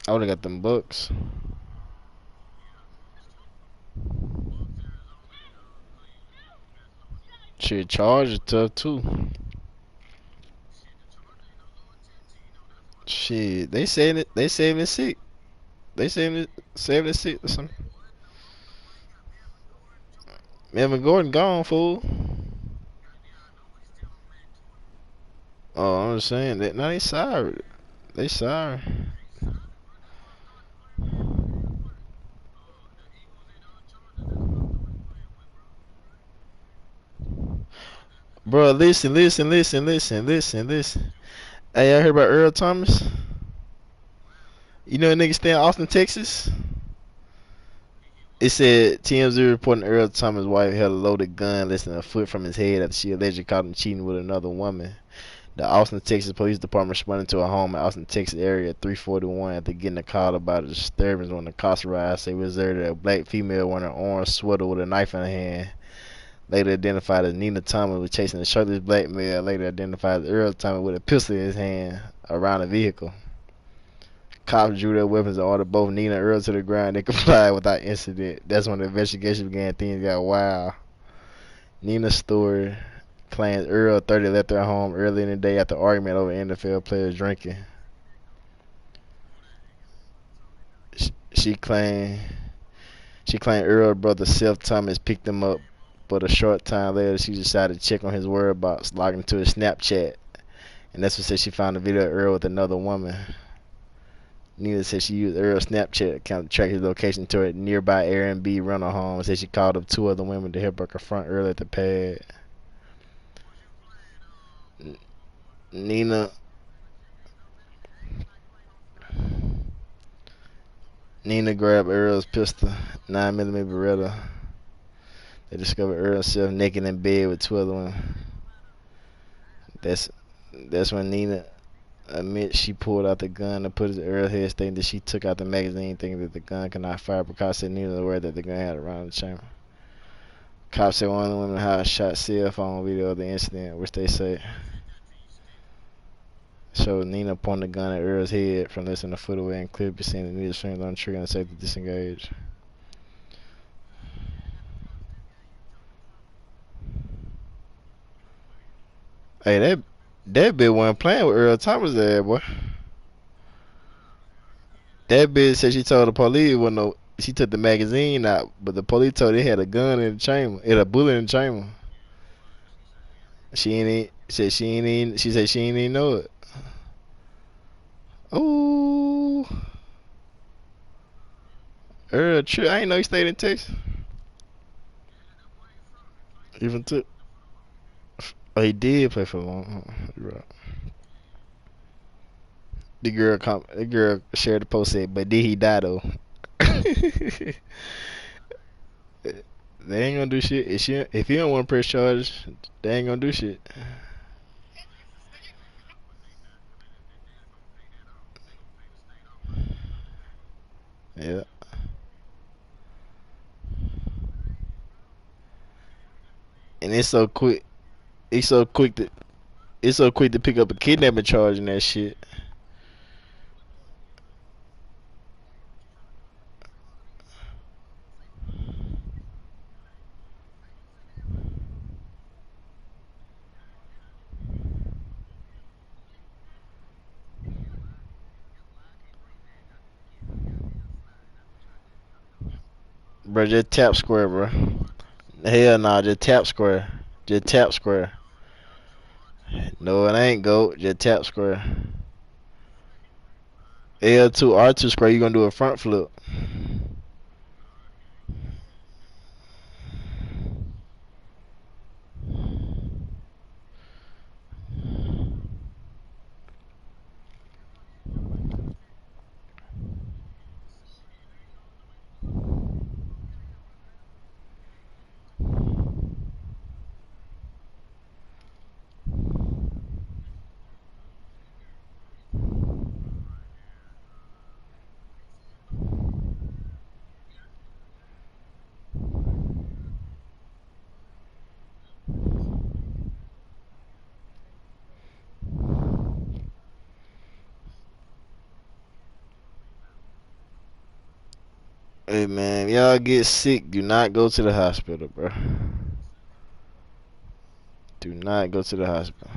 I would've got them Bucks. Shit, Chargers tough too. Shit, they saying it. They 76. They saying it 76 or something. Melvin Gordon gone, fool. Oh, I'm just saying that. No, they sorry. They sorry. Bro, listen. Hey, I heard about Earl Thomas. You know a nigga stay in Austin, Texas? It said TMZ reporting Earl Thomas' wife held a loaded gun less than a foot from his head after she allegedly caught him cheating with another woman. The Austin, Texas Police Department responded to a home in Austin, Texas area at 3:41 after getting a call about a disturbance when the cops arrived. They observed a black female wearing an orange sweater with a knife in her hand. Later identified as Nina Thomas was chasing a shirtless black male. Later identified as Earl Thomas with a pistol in his hand around the vehicle. Cops drew their weapons and ordered both Nina and Earl to the ground. They complied without incident. That's when the investigation began. Things got wild. Nina's story claims Earl, 30, left her home early in the day after argument over NFL players drinking. She claimed Earl's brother Seth Thomas picked him up, but a short time later she decided to check on his whereabouts, logging into his Snapchat, and that's what said she found a video of Earl with another woman. Nina said she used Earl's Snapchat account to track his location to a nearby Airbnb rental home and said she called up 2 other women to help her confront Earl at the pad. Nina grabbed Earl's pistol, 9mm Beretta. They discovered Earl himself naked in bed with 2 other women. That's when Nina admits she pulled out the gun and put it in Earl's head, stating that she took out the magazine thinking that the gun could not fire, because said Nina was aware that the gun had around the chamber. Cops said one of the women had a shot cell phone video of the incident, which they say showed Nina pointing the gun at Earl's head from less than a foot away and clearly seen that Nina's fingers on the trigger and safe to disengage. Hey, that bitch wasn't playing with Earl Thomas there, boy. That bitch said she told the police she took the magazine out, but the police told her it had a gun in the chamber. It had a bullet in the chamber. She said she ain't even know it. Ooh. Earl, true. I ain't know he stayed in Texas. Even took. Oh, he did play for long. Right. The girl shared the post, said, but did he die though? They ain't gonna do shit. If you don't want to press charges, they ain't gonna do shit. Yeah. And it's so quick. It's so quick to pick up a kidnapping charge and that shit. Bro, just tap square, bro. Hell nah, just tap square. Just tap square. No, it ain't go. Just tap square. L2, R2 square, you gonna do a front flip. Hey man, y'all get sick, do not go to the hospital, bro. Do not go to the hospital.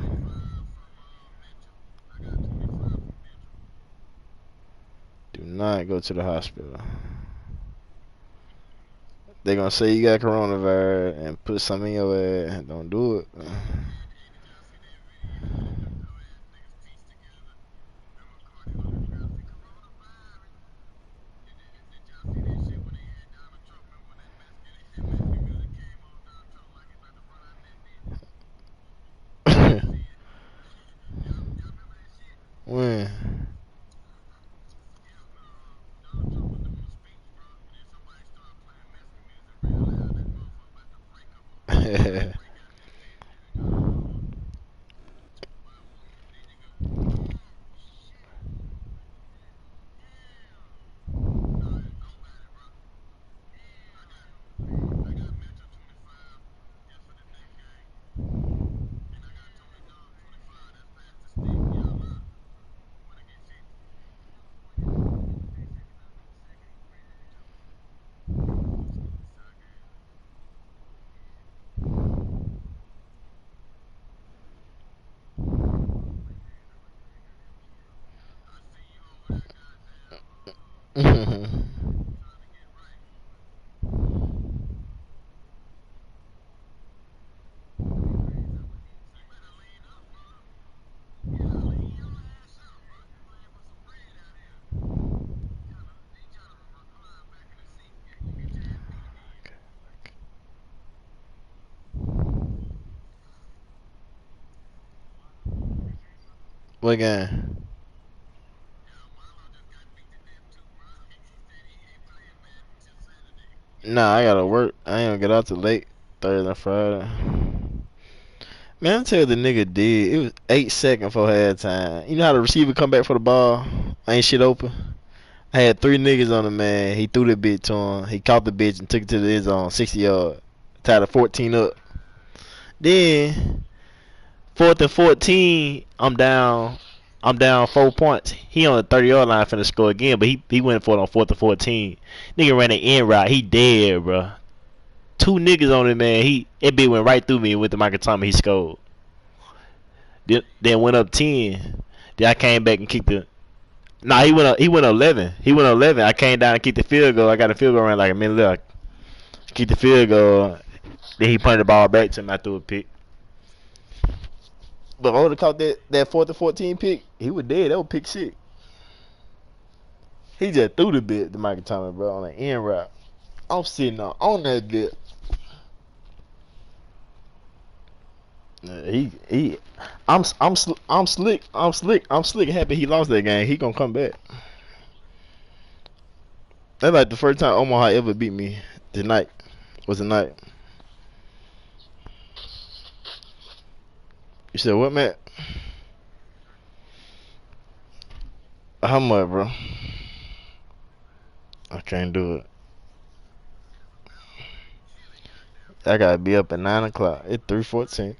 Do not go to the hospital. They gonna say you got coronavirus and put something in your ass. Don't do it. What game? Nah, I gotta work. I ain't gonna get out till late Thursday and Friday. Man, I tell you the nigga did. It was 8 seconds before halftime. You know how the receiver come back for the ball? Ain't shit open. I had 3 niggas on the man. He threw the bitch to him. He caught the bitch and took it to the end zone, 60 yards. Tied the 14 up. Then 4th and 14, I'm down 4 points. He on the 30-yard line finna score again, but he went for it on 4th and 14. Nigga ran an end route. He dead, bro. 2 niggas on it, man. That bitch went right through me with the Michael Thomas. He scored. Then went up 10. Then I came back and kicked the. Nah, he went up 11. He went up 11. I came down and kicked the field goal. I got a field goal around like a minute left. Kicked the field goal. Then he punted the ball back to me. I threw a pick. But if I would have caught that 4th and 14 pick, he was dead. That was pick 6. He just threw the bit to Michael Thomas, bro, on an end route. I'm sitting on that bit. I'm slick. Happy he lost that game. He gonna come back. That's like the first time Omaha ever beat me. Tonight was the night. You said what, Matt? How much, bro? I can't do it. I gotta be up at 9 o'clock. It's 3:14.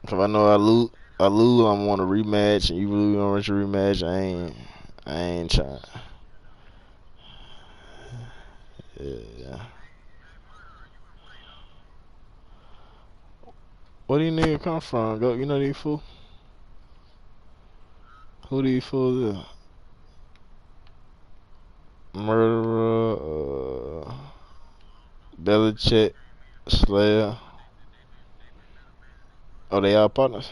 Cause I know I lose, I'm want a rematch, and you really want a rematch. I ain't trying. Yeah. Where do you niggas come from? Go, you know these fool? Who these fools is? Murderer, Belichick, Slayer. Oh, they all partners?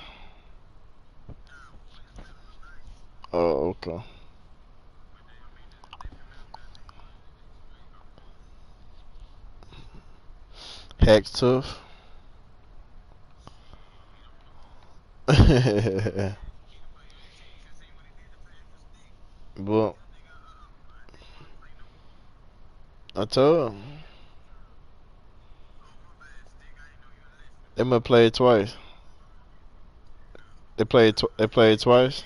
Oh, okay. Hacks tough. But I told him they might play it twice. They played twice.